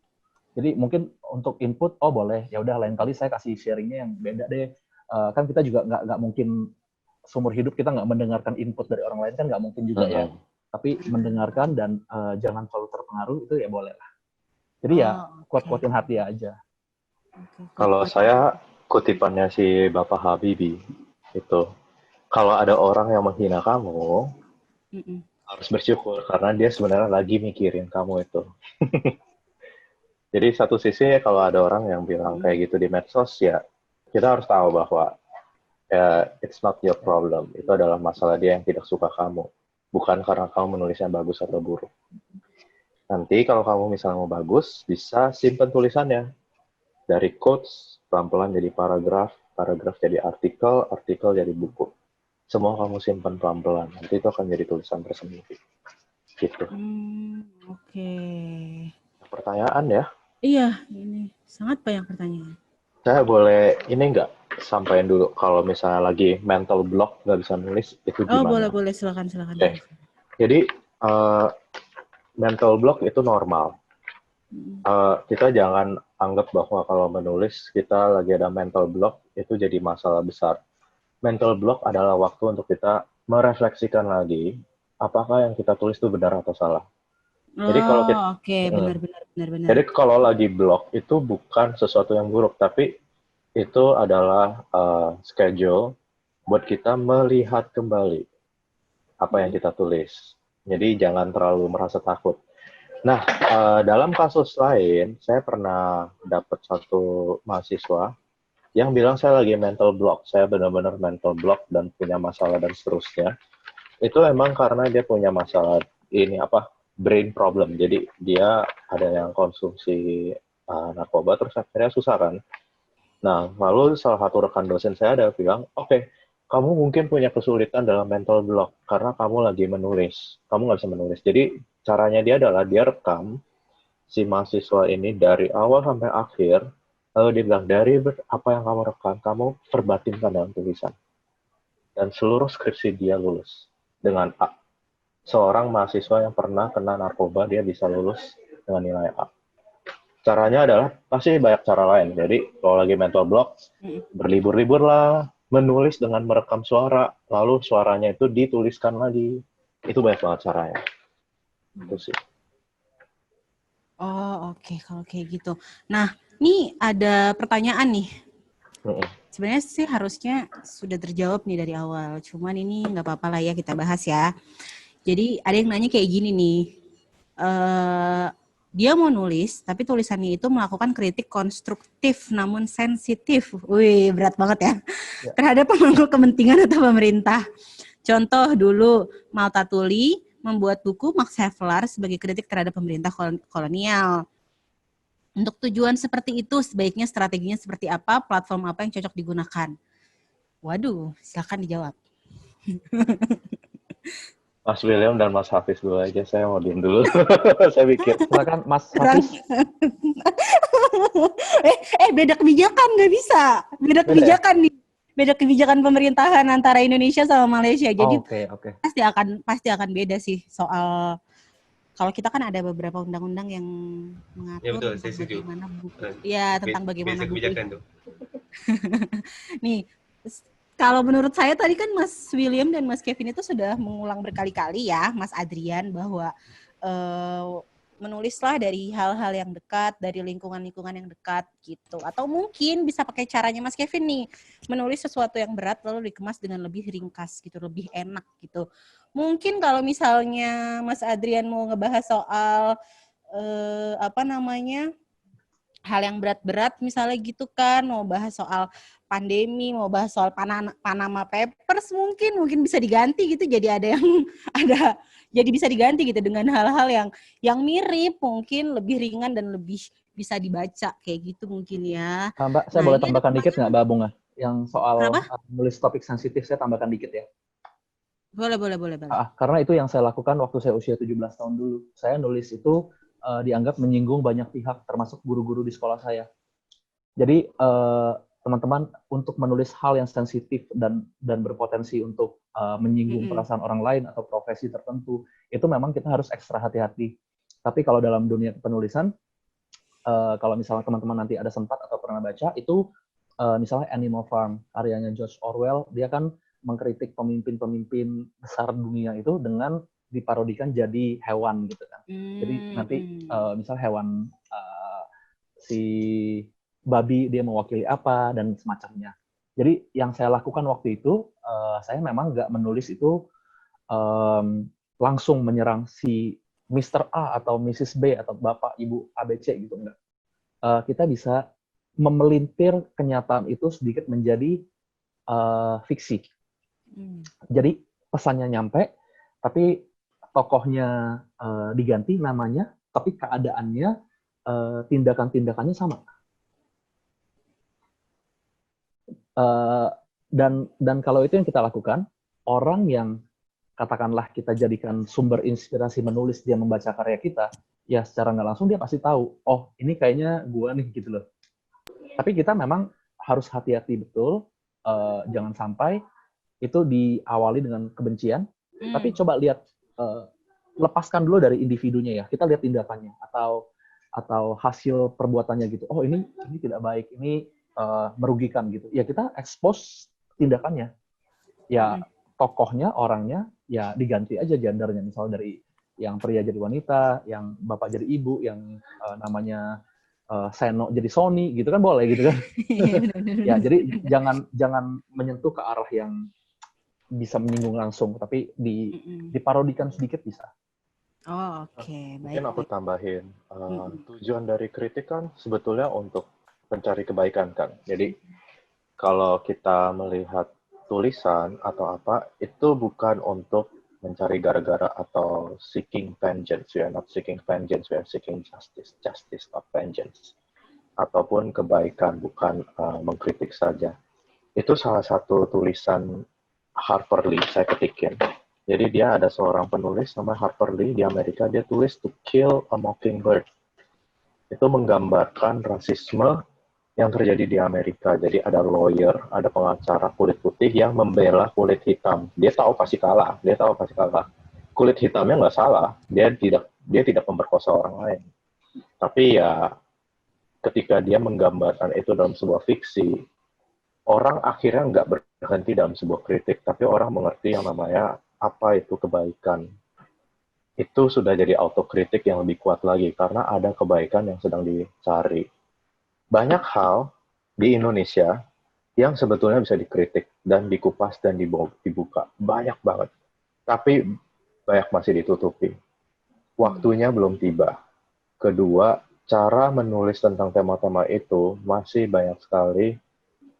Jadi mungkin untuk input, oh boleh, ya udah lain kali saya kasih sharingnya yang beda deh. Kan kita juga nggak mungkin seumur hidup kita nggak mendengarkan input dari orang lain kan nggak mungkin juga ya. Tapi mendengarkan dan jangan terlalu terpengaruh itu ya boleh lah. Jadi ya kuat-kuatin hati aja. Kalau saya kutipannya si Bapak Habibie itu, kalau ada orang yang menghina kamu, harus bersyukur karena dia sebenarnya lagi mikirin kamu itu. Jadi satu sisi kalau ada orang yang bilang kayak gitu di medsos ya, kita harus tahu bahwa ya, it's not your problem. Itu adalah masalah dia yang tidak suka kamu. Bukan karena kamu menulisnya bagus atau buruk. Nanti kalau kamu misalnya mau bagus, bisa simpen tulisannya. Dari quotes, pelan-pelan jadi paragraf, paragraf jadi artikel, artikel jadi buku. Semua kamu simpen pelan-pelan. Nanti itu akan jadi tulisan tersendiri. Gitu. Oke. Pertanyaan ya? Iya, ini sangat banyak pertanyaan. Saya boleh ini nggak sampaikan dulu kalau misalnya lagi mental block nggak bisa nulis itu gimana? Oh boleh silakan. Okay. Jadi mental block itu normal. Kita jangan anggap bahwa kalau menulis kita lagi ada mental block itu jadi masalah besar. Mental block adalah waktu untuk kita merefleksikan lagi apakah yang kita tulis itu benar atau salah. Jadi kalau benar. Jadi kalau lagi block itu bukan sesuatu yang buruk, tapi itu adalah schedule buat kita melihat kembali apa yang kita tulis. Jadi jangan terlalu merasa takut. Nah, dalam kasus lain, saya pernah dapat satu mahasiswa yang bilang saya lagi mental block, saya benar-benar mental block dan punya masalah dan seterusnya. Itu emang karena dia punya masalah brain problem. Jadi dia ada yang konsumsi narkoba terus akhirnya susah kan. Nah, lalu salah satu rekan dosen saya ada bilang, oke, kamu mungkin punya kesulitan dalam mental block karena kamu lagi menulis. Kamu nggak bisa menulis. Jadi caranya dia adalah dia rekam si mahasiswa ini dari awal sampai akhir, lalu dia bilang dari apa yang kamu rekam, kamu verbatimkan dalam tulisan. Dan seluruh skripsi dia lulus dengan A. Seorang mahasiswa yang pernah kena narkoba, dia bisa lulus dengan nilai A. Caranya adalah, pasti banyak cara lain. Jadi kalau lagi mental block, berlibur-libur lah, menulis dengan merekam suara, lalu suaranya itu dituliskan lagi. Itu banyak banget caranya. Itu sih. Oh oke, kalau kayak gitu. Nah, ini ada pertanyaan nih. Sebenarnya sih harusnya sudah terjawab nih dari awal. Cuman ini nggak apa-apa lah ya kita bahas ya. Jadi ada yang nanya kayak gini nih. Dia mau nulis, tapi tulisannya itu melakukan kritik konstruktif namun sensitif. Wih, berat banget ya. Terhadap pemangku kepentingan atau pemerintah. Contoh dulu, Malta Tuli membuat buku Max Havelaar sebagai kritik terhadap pemerintah kolonial. Untuk tujuan seperti itu, sebaiknya strateginya seperti apa, platform apa yang cocok digunakan? Waduh, silakan dijawab. Mas William dan Mas Hafiz dulu aja, saya mau diem dulu. Saya pikir. Silakan Mas Hafiz. Beda kebijakan, nggak bisa. Beda kebijakan nih. Beda kebijakan pemerintahan antara Indonesia sama Malaysia. Jadi pasti akan beda sih soal kalau kita kan ada beberapa undang-undang yang mengatur bagaimana buku. Ya, tentang bagaimana buku. Kebijakan tuh. Nih, kalau menurut saya tadi kan Mas William dan Mas Kevin itu sudah mengulang berkali-kali ya, Mas Adrian, bahwa menulislah dari hal-hal yang dekat, dari lingkungan-lingkungan yang dekat gitu. Atau mungkin bisa pakai caranya Mas Kevin nih, menulis sesuatu yang berat lalu dikemas dengan lebih ringkas gitu, lebih enak gitu. Mungkin kalau misalnya Mas Adrian mau ngebahas soal hal yang berat-berat misalnya gitu kan, mau bahas soal pandemi, mau bahas soal Panama Papers mungkin bisa diganti gitu, jadi jadi bisa diganti gitu dengan hal-hal yang mirip, mungkin lebih ringan dan lebih bisa dibaca kayak gitu mungkin ya. Mbak, saya boleh tambahkan dikit nggak Mbak Bunga? Yang soal nulis topik sensitif saya tambahkan dikit ya. Boleh. Karena itu yang saya lakukan waktu saya usia 17 tahun dulu. Saya nulis itu dianggap menyinggung banyak pihak, termasuk guru-guru di sekolah saya. Jadi teman-teman untuk menulis hal yang sensitif dan berpotensi untuk menyinggung perasaan orang lain atau profesi tertentu, itu memang kita harus ekstra hati-hati. Tapi kalau dalam dunia penulisan, kalau misalnya teman-teman nanti ada sempat atau pernah baca, itu misalnya Animal Farm, karyanya George Orwell, dia kan mengkritik pemimpin-pemimpin besar dunia itu dengan diparodikan jadi hewan gitu kan. Jadi nanti misal hewan si babi dia mewakili apa dan semacamnya. Jadi yang saya lakukan waktu itu, saya memang nggak menulis itu langsung menyerang si Mr. A atau Mrs. B atau Bapak Ibu ABC gitu, enggak. Kita bisa memelintir kenyataan itu sedikit menjadi fiksi. Jadi pesannya nyampe, tapi tokohnya diganti namanya, tapi keadaannya, tindakan-tindakannya sama. Dan kalau itu yang kita lakukan, orang yang katakanlah kita jadikan sumber inspirasi menulis dia membaca karya kita, ya secara nggak langsung dia pasti tahu, oh ini kayaknya gua nih gitu loh. Tapi kita memang harus hati-hati betul, jangan sampai itu diawali dengan kebencian, tapi coba lihat, lepaskan dulu dari individunya ya, kita lihat tindakannya atau hasil perbuatannya gitu. Oh ini tidak baik, ini merugikan gitu. Ya kita expose tindakannya. Ya tokohnya, orangnya ya diganti aja gendernya, misal dari yang pria jadi wanita, yang bapak jadi ibu, yang namanya Seno jadi Sony gitu kan boleh gitu kan. Ya jadi jangan menyentuh ke arah yang bisa menyinggung langsung, tapi diparodikan sedikit bisa. Oh, oke. Baik. Mungkin aku tambahin, tujuan dari kritik kan sebetulnya untuk mencari kebaikan kan. Jadi kalau kita melihat tulisan atau apa, itu bukan untuk mencari gara-gara atau seeking vengeance. We are not seeking vengeance, we are seeking justice. Justice, not vengeance. Ataupun kebaikan, bukan mengkritik saja. Itu salah satu tulisan Harper Lee, saya ketikin. Jadi dia ada seorang penulis namanya Harper Lee di Amerika, dia tulis To Kill a Mockingbird. Itu menggambarkan rasisme yang terjadi di Amerika. Jadi ada lawyer, ada pengacara kulit putih yang membela kulit hitam. Dia tahu pasti kalah. Kulit hitamnya nggak salah. Dia tidak memperkosa orang lain. Tapi ya ketika dia menggambarkan itu dalam sebuah fiksi, orang akhirnya nggak berhenti dalam sebuah kritik, tapi orang mengerti yang namanya apa itu kebaikan. Itu sudah jadi autokritik yang lebih kuat lagi karena ada kebaikan yang sedang dicari. Banyak hal di Indonesia yang sebetulnya bisa dikritik dan dikupas dan dibuka. Banyak banget. Tapi banyak masih ditutupi. Waktunya belum tiba. Kedua, cara menulis tentang tema-tema itu masih banyak sekali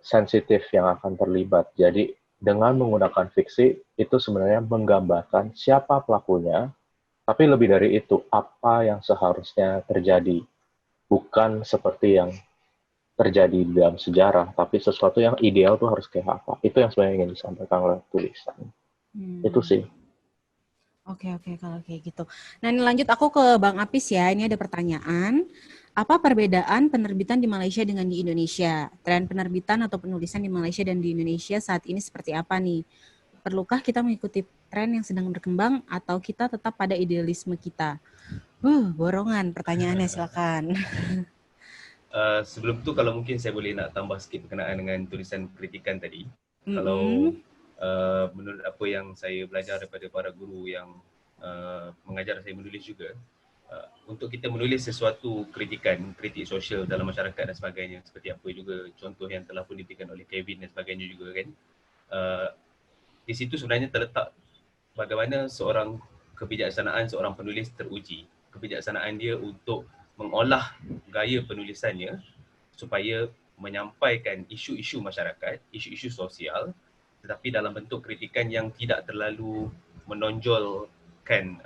sensitif yang akan terlibat. Jadi dengan menggunakan fiksi, itu sebenarnya menggambarkan siapa pelakunya, tapi lebih dari itu, apa yang seharusnya terjadi. Bukan seperti yang terjadi dalam sejarah, tapi sesuatu yang ideal tuh harus kayak apa. Itu yang sebenarnya ingin disampaikan oleh tulisan. Itu sih. Oke, kalau kayak gitu. Nah, ini lanjut aku ke Bang Apis ya. Ini ada pertanyaan. Apa perbedaan penerbitan di Malaysia dengan di Indonesia? Tren penerbitan atau penulisan di Malaysia dan di Indonesia saat ini seperti apa nih? Perlukah kita mengikuti tren yang sedang berkembang atau kita tetap pada idealisme kita? Borongan pertanyaannya, silakan. Sebelum tu kalau mungkin saya boleh nak tambah sikit berkenaan dengan tulisan kritikan tadi. Kalau menurut apa yang saya belajar daripada para guru yang mengajar saya menulis juga, untuk kita menulis sesuatu kritikan, kritik sosial dalam masyarakat dan sebagainya, seperti apa juga contoh yang telah pun diberikan oleh Kevin dan sebagainya juga kan, di situ sebenarnya terletak bagaimana seorang penulis teruji. Kebijaksanaan dia untuk mengolah gaya penulisannya supaya menyampaikan isu-isu masyarakat, isu-isu sosial, tetapi dalam bentuk kritikan yang tidak terlalu menonjolkan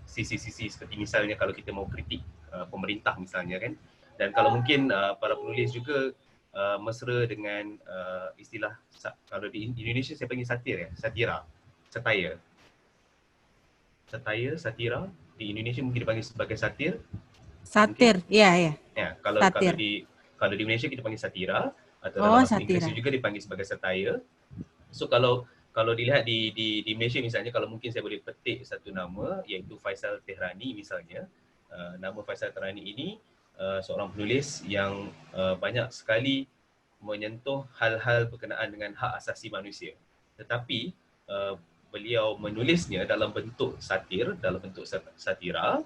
sisi-sisi seperti misalnya kalau kita mau kritik pemerintah misalnya kan. Dan kalau mungkin para penulis juga mesra dengan istilah, kalau di Indonesia saya panggil satira. Di Indonesia mungkin dipanggil sebagai satir. Satir, iya. Ya, kalau di Indonesia kita panggil satira, atau dalam bahasa Inggeris juga dipanggil sebagai satire. So kalau dilihat di Malaysia misalnya, kalau mungkin saya boleh petik satu nama, iaitu Faisal Tehrani misalnya. Nama Faisal Tehrani ini seorang penulis yang banyak sekali menyentuh hal-hal berkenaan dengan hak asasi manusia. tetapi beliau menulisnya dalam bentuk satir, dalam bentuk satira,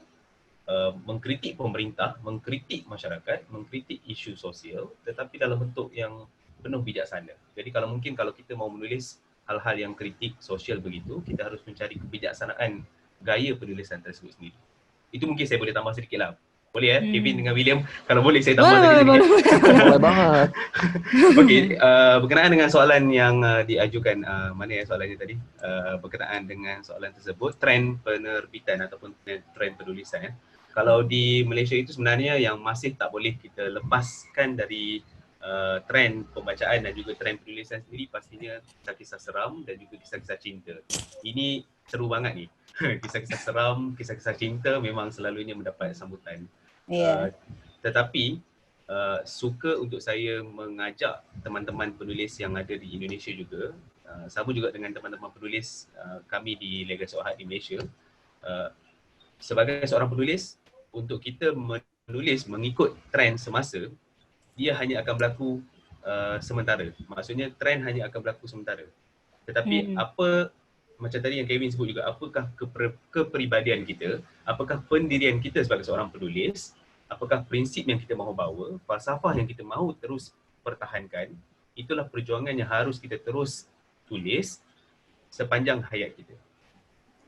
mengkritik pemerintah, mengkritik masyarakat, mengkritik isu sosial, tetapi dalam bentuk yang penuh bijaksana. Jadi kalau mungkin kalau kita mau menulis hal-hal yang kritik sosial begitu, kita harus mencari kebijaksanaan gaya penulisan tersebut sendiri. Itu mungkin saya boleh tambah sedikit lah. Boleh Kevin dengan William, kalau boleh saya tambah lagi sedikit. Boleh banget. Okey, berkenaan dengan soalan yang diajukan, mana ya soalannya tadi? Berkenaan dengan soalan tersebut, trend penerbitan ataupun trend penulisan. Kalau di Malaysia itu sebenarnya yang masih tak boleh kita lepaskan dari trend pembacaan dan juga trend penulisan sendiri pastinya kisah-kisah seram dan juga kisah-kisah cinta. Ini seru banget ni. Kisah-kisah seram, kisah-kisah cinta memang selalunya mendapat sambutan. Tetapi suka untuk saya mengajak teman-teman penulis yang ada di Indonesia juga, sama juga dengan teman-teman penulis kami di Legacy Ohad di Malaysia. Sebagai seorang penulis, untuk kita menulis mengikut trend semasa, dia hanya akan berlaku sementara. Maksudnya trend hanya akan berlaku sementara. Tetapi apa, macam tadi yang Kevin sebut juga, apakah kepribadian kita, apakah pendirian kita sebagai seorang penulis, apakah prinsip yang kita mahu bawa, falsafah yang kita mahu terus pertahankan, itulah perjuangan yang harus kita terus tulis sepanjang hayat kita.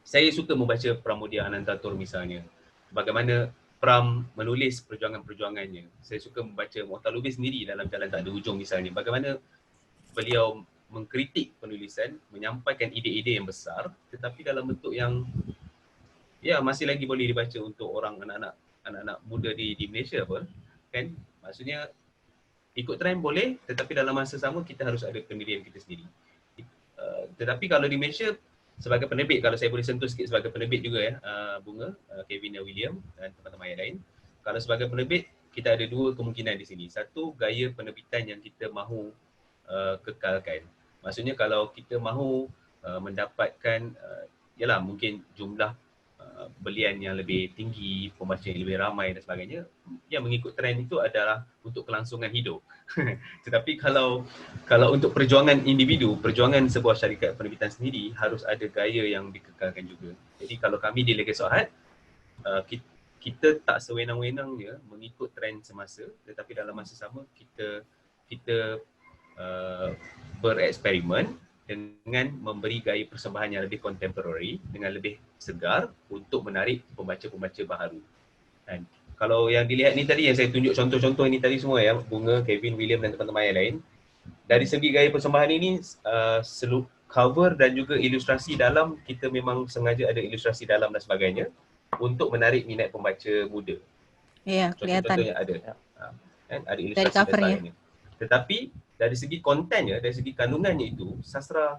Saya suka membaca Pramoedya Anantatur misalnya, bagaimana Pram menulis perjuangan-perjuangannya. Saya suka membaca Mohtar Lubis sendiri dalam Jalan Tak Ada Hujung misalnya, bagaimana beliau mengkritik penulisan, menyampaikan ide-ide yang besar tetapi dalam bentuk yang masih lagi boleh dibaca untuk orang anak-anak muda di Malaysia apa, kan? Maksudnya ikut trend boleh, tetapi dalam masa sama kita harus ada pendirian kita sendiri. Tetapi kalau di Malaysia sebagai penerbit, kalau saya boleh sentuh sikit sebagai penerbit juga ya, Bunga, Kevin dan William dan teman-teman yang lain. Kalau sebagai penerbit, kita ada dua kemungkinan di sini. Satu, gaya penerbitan yang kita mahu kekalkan. Maksudnya kalau kita mahu mendapatkan yalah mungkin jumlah belian yang lebih tinggi, pembaca yang lebih ramai dan sebagainya, yang mengikut trend itu adalah untuk kelangsungan hidup. Tetapi kalau untuk perjuangan individu, perjuangan sebuah syarikat penerbitan sendiri, harus ada gaya yang dikekalkan juga. Jadi kalau kami di Legacy Ohad, kita tak sewenang-wenangnya mengikut trend semasa, tetapi dalam masa sama kita bereksperimen dengan memberi gaya persembahan yang lebih contemporary, dengan lebih segar untuk menarik pembaca-pembaca baharu. Dan kalau yang dilihat ni tadi, yang saya tunjuk contoh-contoh ini tadi semua ya, Bunga, Kevin, William dan teman-teman yang lain, dari segi gaya persembahan ini, seluruh cover dan juga ilustrasi dalam, kita memang sengaja ada ilustrasi dalam dan sebagainya untuk menarik minat pembaca muda. Iya, kelihatan. Contoh-contohnya ada. Ada ilustrasi dan sebagainya. Tetapi dari segi kontennya, dari segi kandungannya itu, sastra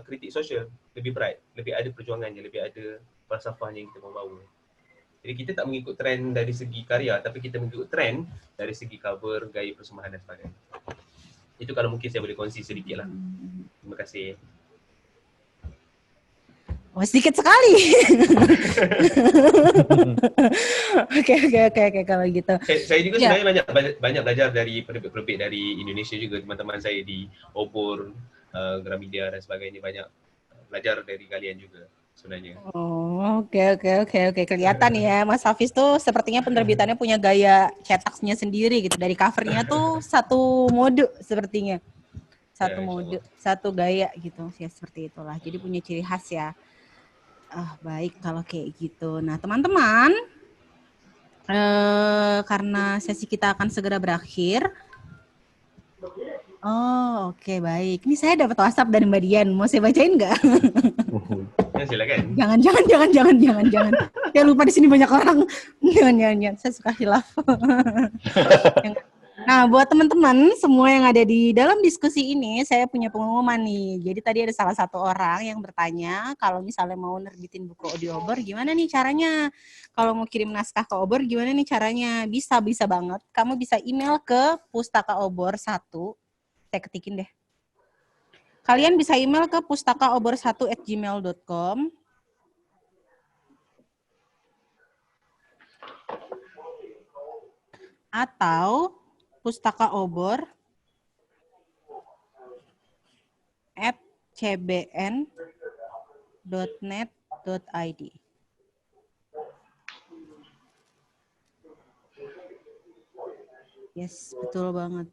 kritik sosial lebih berat, lebih ada perjuangannya, lebih ada falsafahnya yang kita mahu bawa. Jadi kita tak mengikut trend dari segi karya, tapi kita mengikut trend dari segi cover, gaya persembahan dan sebagainya. Itu kalau mungkin saya boleh kongsi sedikit lah. Terima kasih. Oh, sedikit sekali. Oke, kalau gitu. Saya juga sebenarnya banyak belajar dari penerbit-penerbit dari Indonesia juga, teman-teman saya di Obor, Gramedia dan sebagainya, banyak belajar dari kalian juga sebenarnya. Oh, oke. Kelihatan ya, Mas Hafiz tuh sepertinya penerbitannya punya gaya cetaknya sendiri gitu. Dari covernya tuh satu mode sepertinya. Satu mode, satu gaya gitu. Ya seperti itulah. Jadi punya ciri khas ya. Baik kalau kayak gitu. Nah, teman-teman, karena sesi kita akan segera berakhir. Oh, oke, baik. Ini saya dapat WhatsApp dari Mbak Dian. Mau saya bacain nggak? Ya, silakan. Jangan. Ya lupa di sini banyak orang. Jangan. Saya suka hilaf. Nah, buat teman-teman semua yang ada di dalam diskusi ini, saya punya pengumuman nih. Jadi tadi ada salah satu orang yang bertanya, kalau misalnya mau nerbitin buku audio Obor, gimana nih caranya? Kalau mau kirim naskah ke Obor, gimana nih caranya? Bisa banget. Kamu bisa email ke pustakaobor1. Saya ketikin deh. Kalian bisa email ke pustakaobor1@gmail.com. Atau pustakaobor cbn.net.id. Yes, betul banget.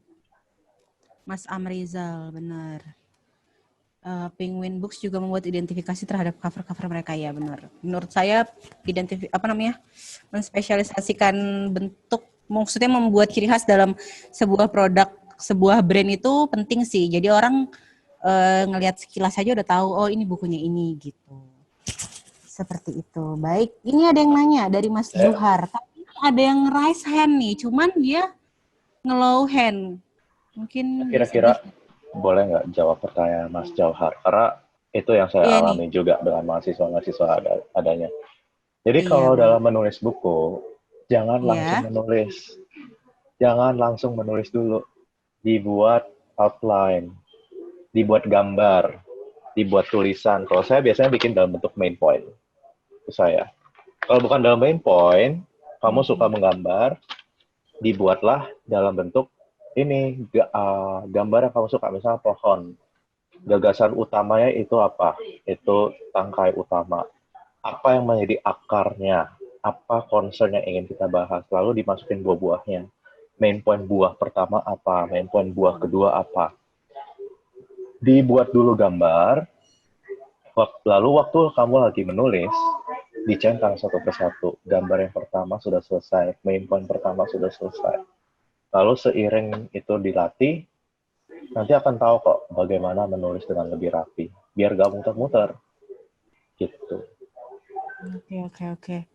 Mas Amrizal, benar. Penguin Books juga membuat identifikasi terhadap cover-cover mereka, ya benar. Menurut saya menspesialisasikan bentuk, maksudnya membuat ciri khas dalam sebuah produk, sebuah brand itu penting sih. Jadi orang ngelihat sekilas aja udah tahu, oh ini bukunya ini gitu. Seperti itu. Baik, ini ada yang nanya dari Mas Juhar. Tapi ada yang raise hand nih, cuman dia nge-low hand. Mungkin Kira-kira boleh nggak jawab pertanyaan Mas Jauhar? Karena itu yang saya alami juga dengan mahasiswa-mahasiswa adanya. Jadi kalau dalam menulis buku, jangan langsung menulis. Jangan langsung menulis dulu. Dibuat outline, dibuat gambar, dibuat tulisan. Kalau saya biasanya bikin dalam bentuk main point. Itu saya. Kalau bukan dalam main point, kamu suka menggambar, dibuatlah dalam bentuk ini gambar yang kamu suka, misalnya pohon. Gagasan utamanya itu apa? Itu tangkai utama. Apa yang menjadi akarnya? Apa concern yang ingin kita bahas? Lalu dimasukin buah-buahnya. Main point buah pertama apa? Main point buah kedua apa? Dibuat dulu gambar. Lalu waktu kamu lagi menulis, dicentang satu persatu. Gambar yang pertama sudah selesai. Main point pertama sudah selesai. Lalu seiring itu dilatih, nanti akan tahu kok bagaimana menulis dengan lebih rapi. Biar gak muter-muter. Gitu. Oke.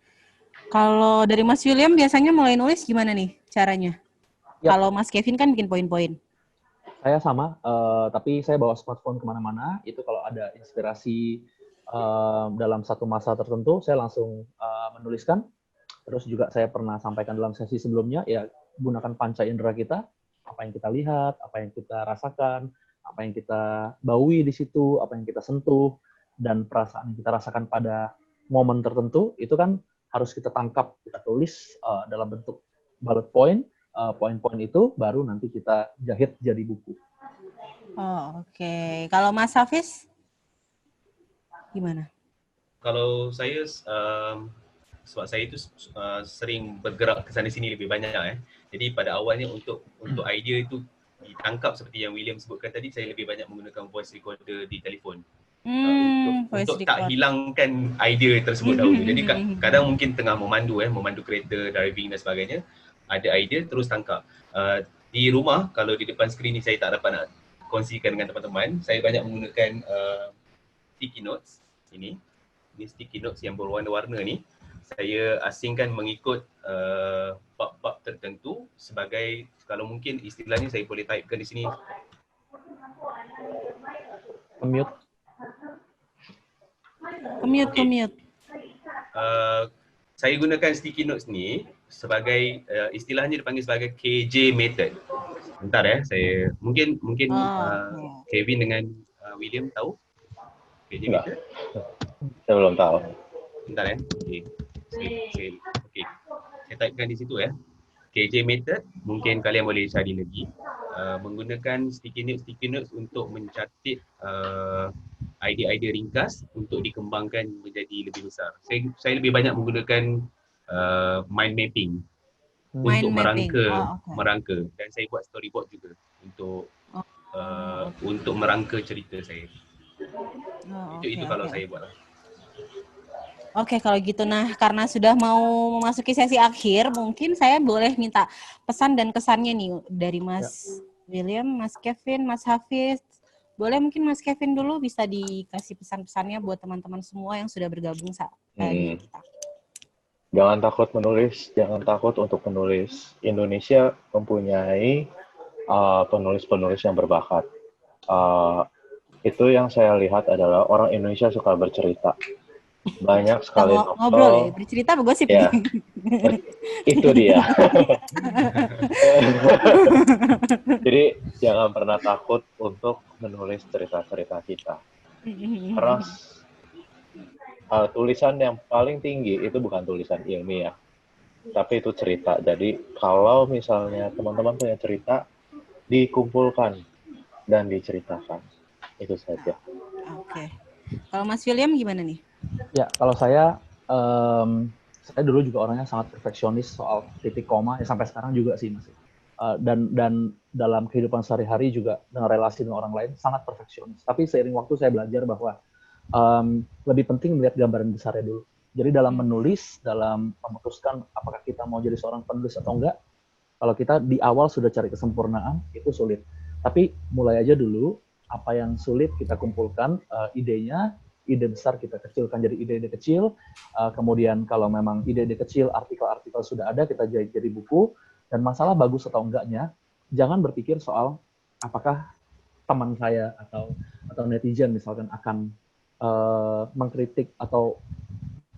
Kalau dari Mas William biasanya mulai nulis gimana nih caranya? Kalau Mas Kevin kan bikin poin-poin. Saya sama, tapi saya bawa smartphone kemana-mana. Itu kalau ada inspirasi dalam satu masa tertentu, saya langsung menuliskan. Terus juga saya pernah sampaikan dalam sesi sebelumnya, ya gunakan panca indera kita, apa yang kita lihat, apa yang kita rasakan, apa yang kita baui di situ, apa yang kita sentuh, dan perasaan yang kita rasakan pada momen tertentu, itu kan harus kita tangkap, kita tulis dalam bentuk bullet point, poin-poin itu baru nanti kita jahit jadi buku. Oh, oke. Kalau Mas Hafiz, gimana? Kalau saya, sebab saya itu sering bergerak ke sana sini lebih banyak. Jadi pada awalnya untuk idea itu ditangkap seperti yang William sebutkan tadi, saya lebih banyak menggunakan voice recorder di telefon. Untuk tak hilangkan idea tersebut dahulu. Jadi kadang mungkin tengah memandu kereta, driving dan sebagainya, ada idea terus tangkap. Di rumah, kalau di depan skrin ni saya tak dapat nak kongsikan dengan teman-teman, saya banyak menggunakan sticky notes ini sticky notes yang berwarna-warna ni. Saya asingkan mengikut bab-bab tertentu sebagai, kalau mungkin istilahnya saya boleh typekan di sini. Commute. Saya gunakan sticky notes ni sebagai istilahnya dipanggil sebagai KJ method. Bentar saya mungkin Kevin dengan William tahu KJ method? Saya belum tahu. Bentar okey. Saya typekan di situ KJ method, mungkin kalian boleh cari lagi. Menggunakan sticky notes untuk mencatat idea-idea ringkas untuk dikembangkan menjadi lebih besar. Saya lebih banyak menggunakan mind mapping untuk merangka dan saya buat storyboard juga untuk merangka cerita saya. Itu kalau saya buat. Oke, kalau gitu. Nah, karena sudah mau memasuki sesi akhir, mungkin saya boleh minta pesan dan kesannya nih dari Mas William, Mas Kevin, Mas Hafiz. Boleh mungkin Mas Kevin dulu bisa dikasih pesan-pesannya buat teman-teman semua yang sudah bergabung saat kita. Jangan takut menulis, jangan takut untuk menulis. Indonesia mempunyai penulis-penulis yang berbakat. Itu yang saya lihat adalah orang Indonesia suka bercerita. Banyak sekali ngobrol bercerita bergosip ya. Itu dia. Jadi jangan pernah takut untuk menulis cerita-cerita kita. Karena tulisan yang paling tinggi itu bukan tulisan ilmiah, tapi itu cerita. Jadi kalau misalnya teman-teman punya cerita, dikumpulkan dan diceritakan. Itu saja. Oke. Kalau Mas William gimana nih? Ya, kalau saya dulu juga orangnya sangat perfeksionis soal titik koma, ya sampai sekarang juga sih Mas. Dan dalam kehidupan sehari-hari juga dengan relasi dengan orang lain sangat perfeksionis. Tapi seiring waktu saya belajar bahwa lebih penting melihat gambaran besarnya dulu. Jadi dalam menulis, dalam memutuskan apakah kita mau jadi seorang penulis atau enggak, kalau kita di awal sudah cari kesempurnaan, itu sulit. Tapi mulai aja dulu, apa yang sulit kita kumpulkan idenya, ide besar kita kecilkan jadi ide-ide kecil, kemudian kalau memang ide-ide kecil, artikel-artikel sudah ada, kita jadi buku, dan masalah bagus atau enggaknya, jangan berpikir soal apakah teman saya atau netizen misalkan akan mengkritik atau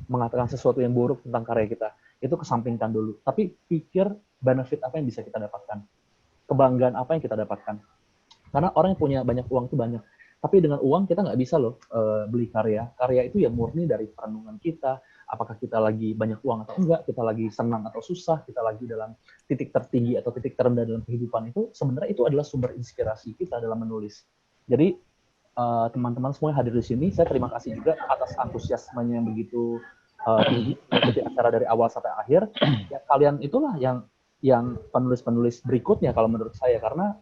mengatakan sesuatu yang buruk tentang karya kita. Itu kesampingkan dulu. Tapi pikir benefit apa yang bisa kita dapatkan. Kebanggaan apa yang kita dapatkan. Karena orang yang punya banyak uang itu banyak. Tapi dengan uang kita nggak bisa loh beli karya. Karya itu ya murni dari perenungan kita. Apakah kita lagi banyak uang atau enggak, kita lagi senang atau susah, kita lagi dalam titik tertinggi atau titik terendah dalam kehidupan itu, sebenarnya itu adalah sumber inspirasi kita dalam menulis. Jadi teman-teman semua yang hadir di sini, saya terima kasih juga atas antusiasmenya yang begitu tinggi, mengikuti acara dari awal sampai akhir. Ya, kalian itulah yang penulis-penulis berikutnya kalau menurut saya, karena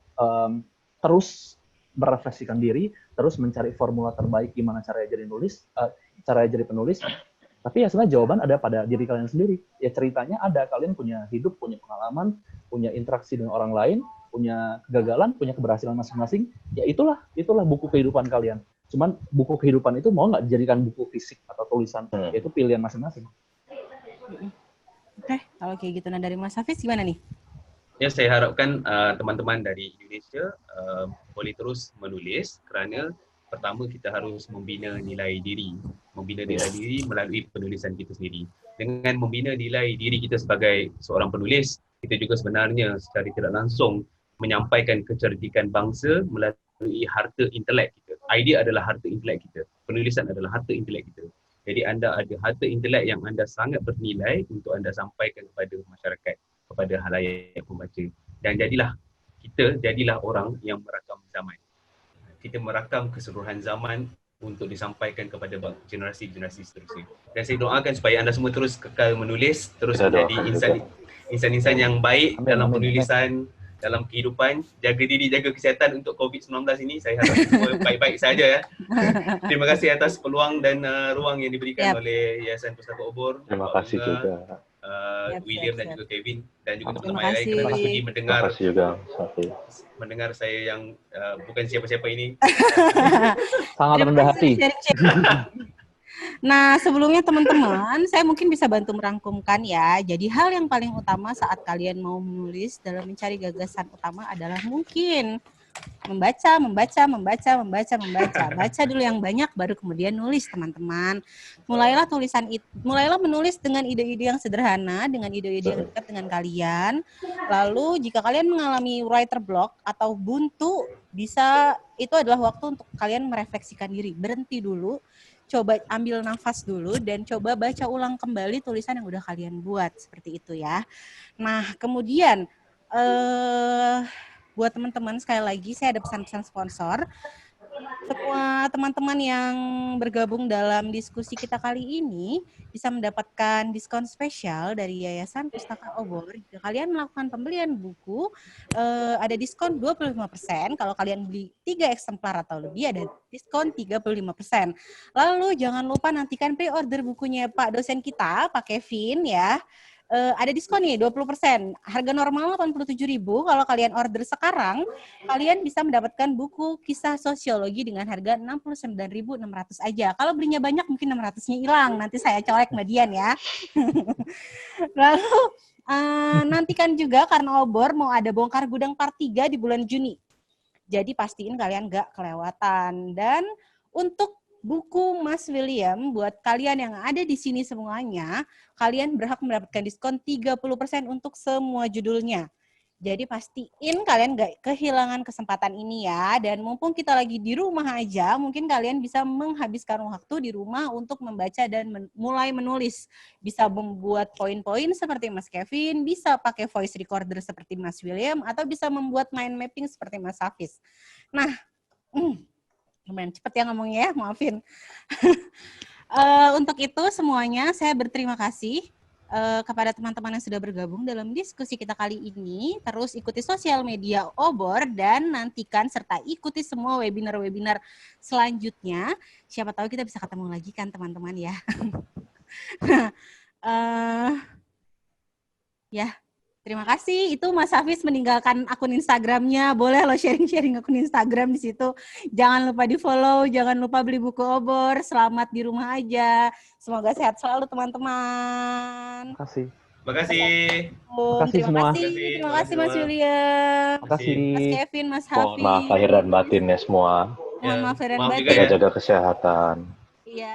terus merefleksikan diri, terus mencari formula terbaik gimana caranya jadi penulis. Tapi ya sebenarnya jawaban ada pada diri kalian sendiri. Ya ceritanya ada, kalian punya hidup, punya pengalaman, punya interaksi dengan orang lain, punya kegagalan, punya keberhasilan masing-masing. Ya itulah buku kehidupan kalian. Cuman buku kehidupan itu mau nggak dijadikan buku fisik atau tulisan, yaitu pilihan masing-masing. Oke, kalau kayak gitu. Nah dari Mas Hafiz gimana nih? Ya, saya harapkan teman-teman dari Indonesia boleh terus menulis, kerana pertama kita harus membina nilai diri melalui penulisan kita sendiri. Dengan membina nilai diri kita sebagai seorang penulis, kita juga sebenarnya secara tidak langsung menyampaikan kecerdikan bangsa melalui harta intelek kita. Idea adalah harta intelek kita. Penulisan adalah harta intelek kita. Jadi anda ada harta intelek yang anda sangat bernilai untuk anda sampaikan kepada masyarakat, kepada halayak pembaca. Dan jadilah orang yang merakam zaman. Kita merakam keseluruhan zaman untuk disampaikan kepada generasi-generasi seterusnya. Dan saya doakan supaya anda semua terus kekal menulis, terus menjadi insan-insan yang baik dalam penulisan, dalam kehidupan. Jaga diri, jaga kesihatan untuk COVID-19 ini. Saya harap semua baik-baik saja ya. Terima kasih atas peluang dan ruang yang diberikan oleh Yayasan Pustaka Obor. Terima kasih juga. William dan juga Kevin dan juga teman-teman Terima lain kerana kasih. sudi mendengar saya yang bukan siapa-siapa ini. Sangat rendah hati. Nah, sebelumnya teman-teman, saya mungkin bisa bantu merangkumkan ya. Jadi hal yang paling utama saat kalian mau menulis dalam mencari gagasan utama adalah mungkin membaca. Baca dulu yang banyak, baru kemudian nulis, teman-teman. Mulailah menulis dengan ide-ide yang sederhana, dengan ide-ide yang dekat dengan kalian. Lalu jika kalian mengalami writer block atau buntu, itu adalah waktu untuk kalian merefleksikan diri. Berhenti dulu, coba ambil nafas dulu, dan coba baca ulang kembali tulisan yang udah kalian buat. Seperti itu ya. Nah, kemudian buat teman-teman, sekali lagi saya ada pesan-pesan sponsor. Semua teman-teman yang bergabung dalam diskusi kita kali ini bisa mendapatkan diskon spesial dari Yayasan Pustaka Obor. Jika kalian melakukan pembelian buku, ada diskon 25%. Kalau kalian beli 3 eksemplar atau lebih, ada diskon 35%. Lalu jangan lupa nantikan pre-order bukunya Pak dosen kita, Pak Kevin ya. Ada diskon nih 20%. Harga normal 87.000. Kalau kalian order sekarang, kalian bisa mendapatkan buku kisah sosiologi dengan harga 69.600 aja. Kalau belinya banyak mungkin 600-nya hilang. Nanti saya colek Mbak Dian ya. Lalu nantikan juga karena Obor mau ada bongkar gudang part 3 di bulan Juni. Jadi pastiin kalian gak kelewatan. Dan untuk buku Mas William, buat kalian yang ada di sini semuanya, kalian berhak mendapatkan diskon 30% untuk semua judulnya. Jadi pastiin kalian gak kehilangan kesempatan ini ya. Dan mumpung kita lagi di rumah aja, mungkin kalian bisa menghabiskan waktu di rumah untuk membaca dan mulai menulis. Bisa membuat poin-poin seperti Mas Kevin, bisa pakai voice recorder seperti Mas William, atau bisa membuat mind mapping seperti Mas Hafiz. Nah, Lumayan cepet ya ngomongnya ya, maafin. Untuk itu semuanya saya berterima kasih kepada teman-teman yang sudah bergabung dalam diskusi kita kali ini. Terus ikuti sosial media Obor dan nantikan serta ikuti semua webinar-webinar selanjutnya. Siapa tahu kita bisa ketemu lagi kan teman-teman ya. Ya, terima kasih. Itu Mas Hafiz meninggalkan akun Instagramnya. Boleh lo sharing-sharing akun Instagram di situ. Jangan lupa di-follow, jangan lupa beli buku Obor. Selamat di rumah aja. Semoga sehat selalu teman-teman. Terima kasih. Terima kasih. Terima semua. kasih. Terima kasih Mas William. Terima kasih. Mas Kevin, Mas Mohon Hafiz. maaf lahir dan batin ya semua. Mohon maaf lahir dan Maaf batin. juga ya. Jaga-jaga kesehatan. Iya.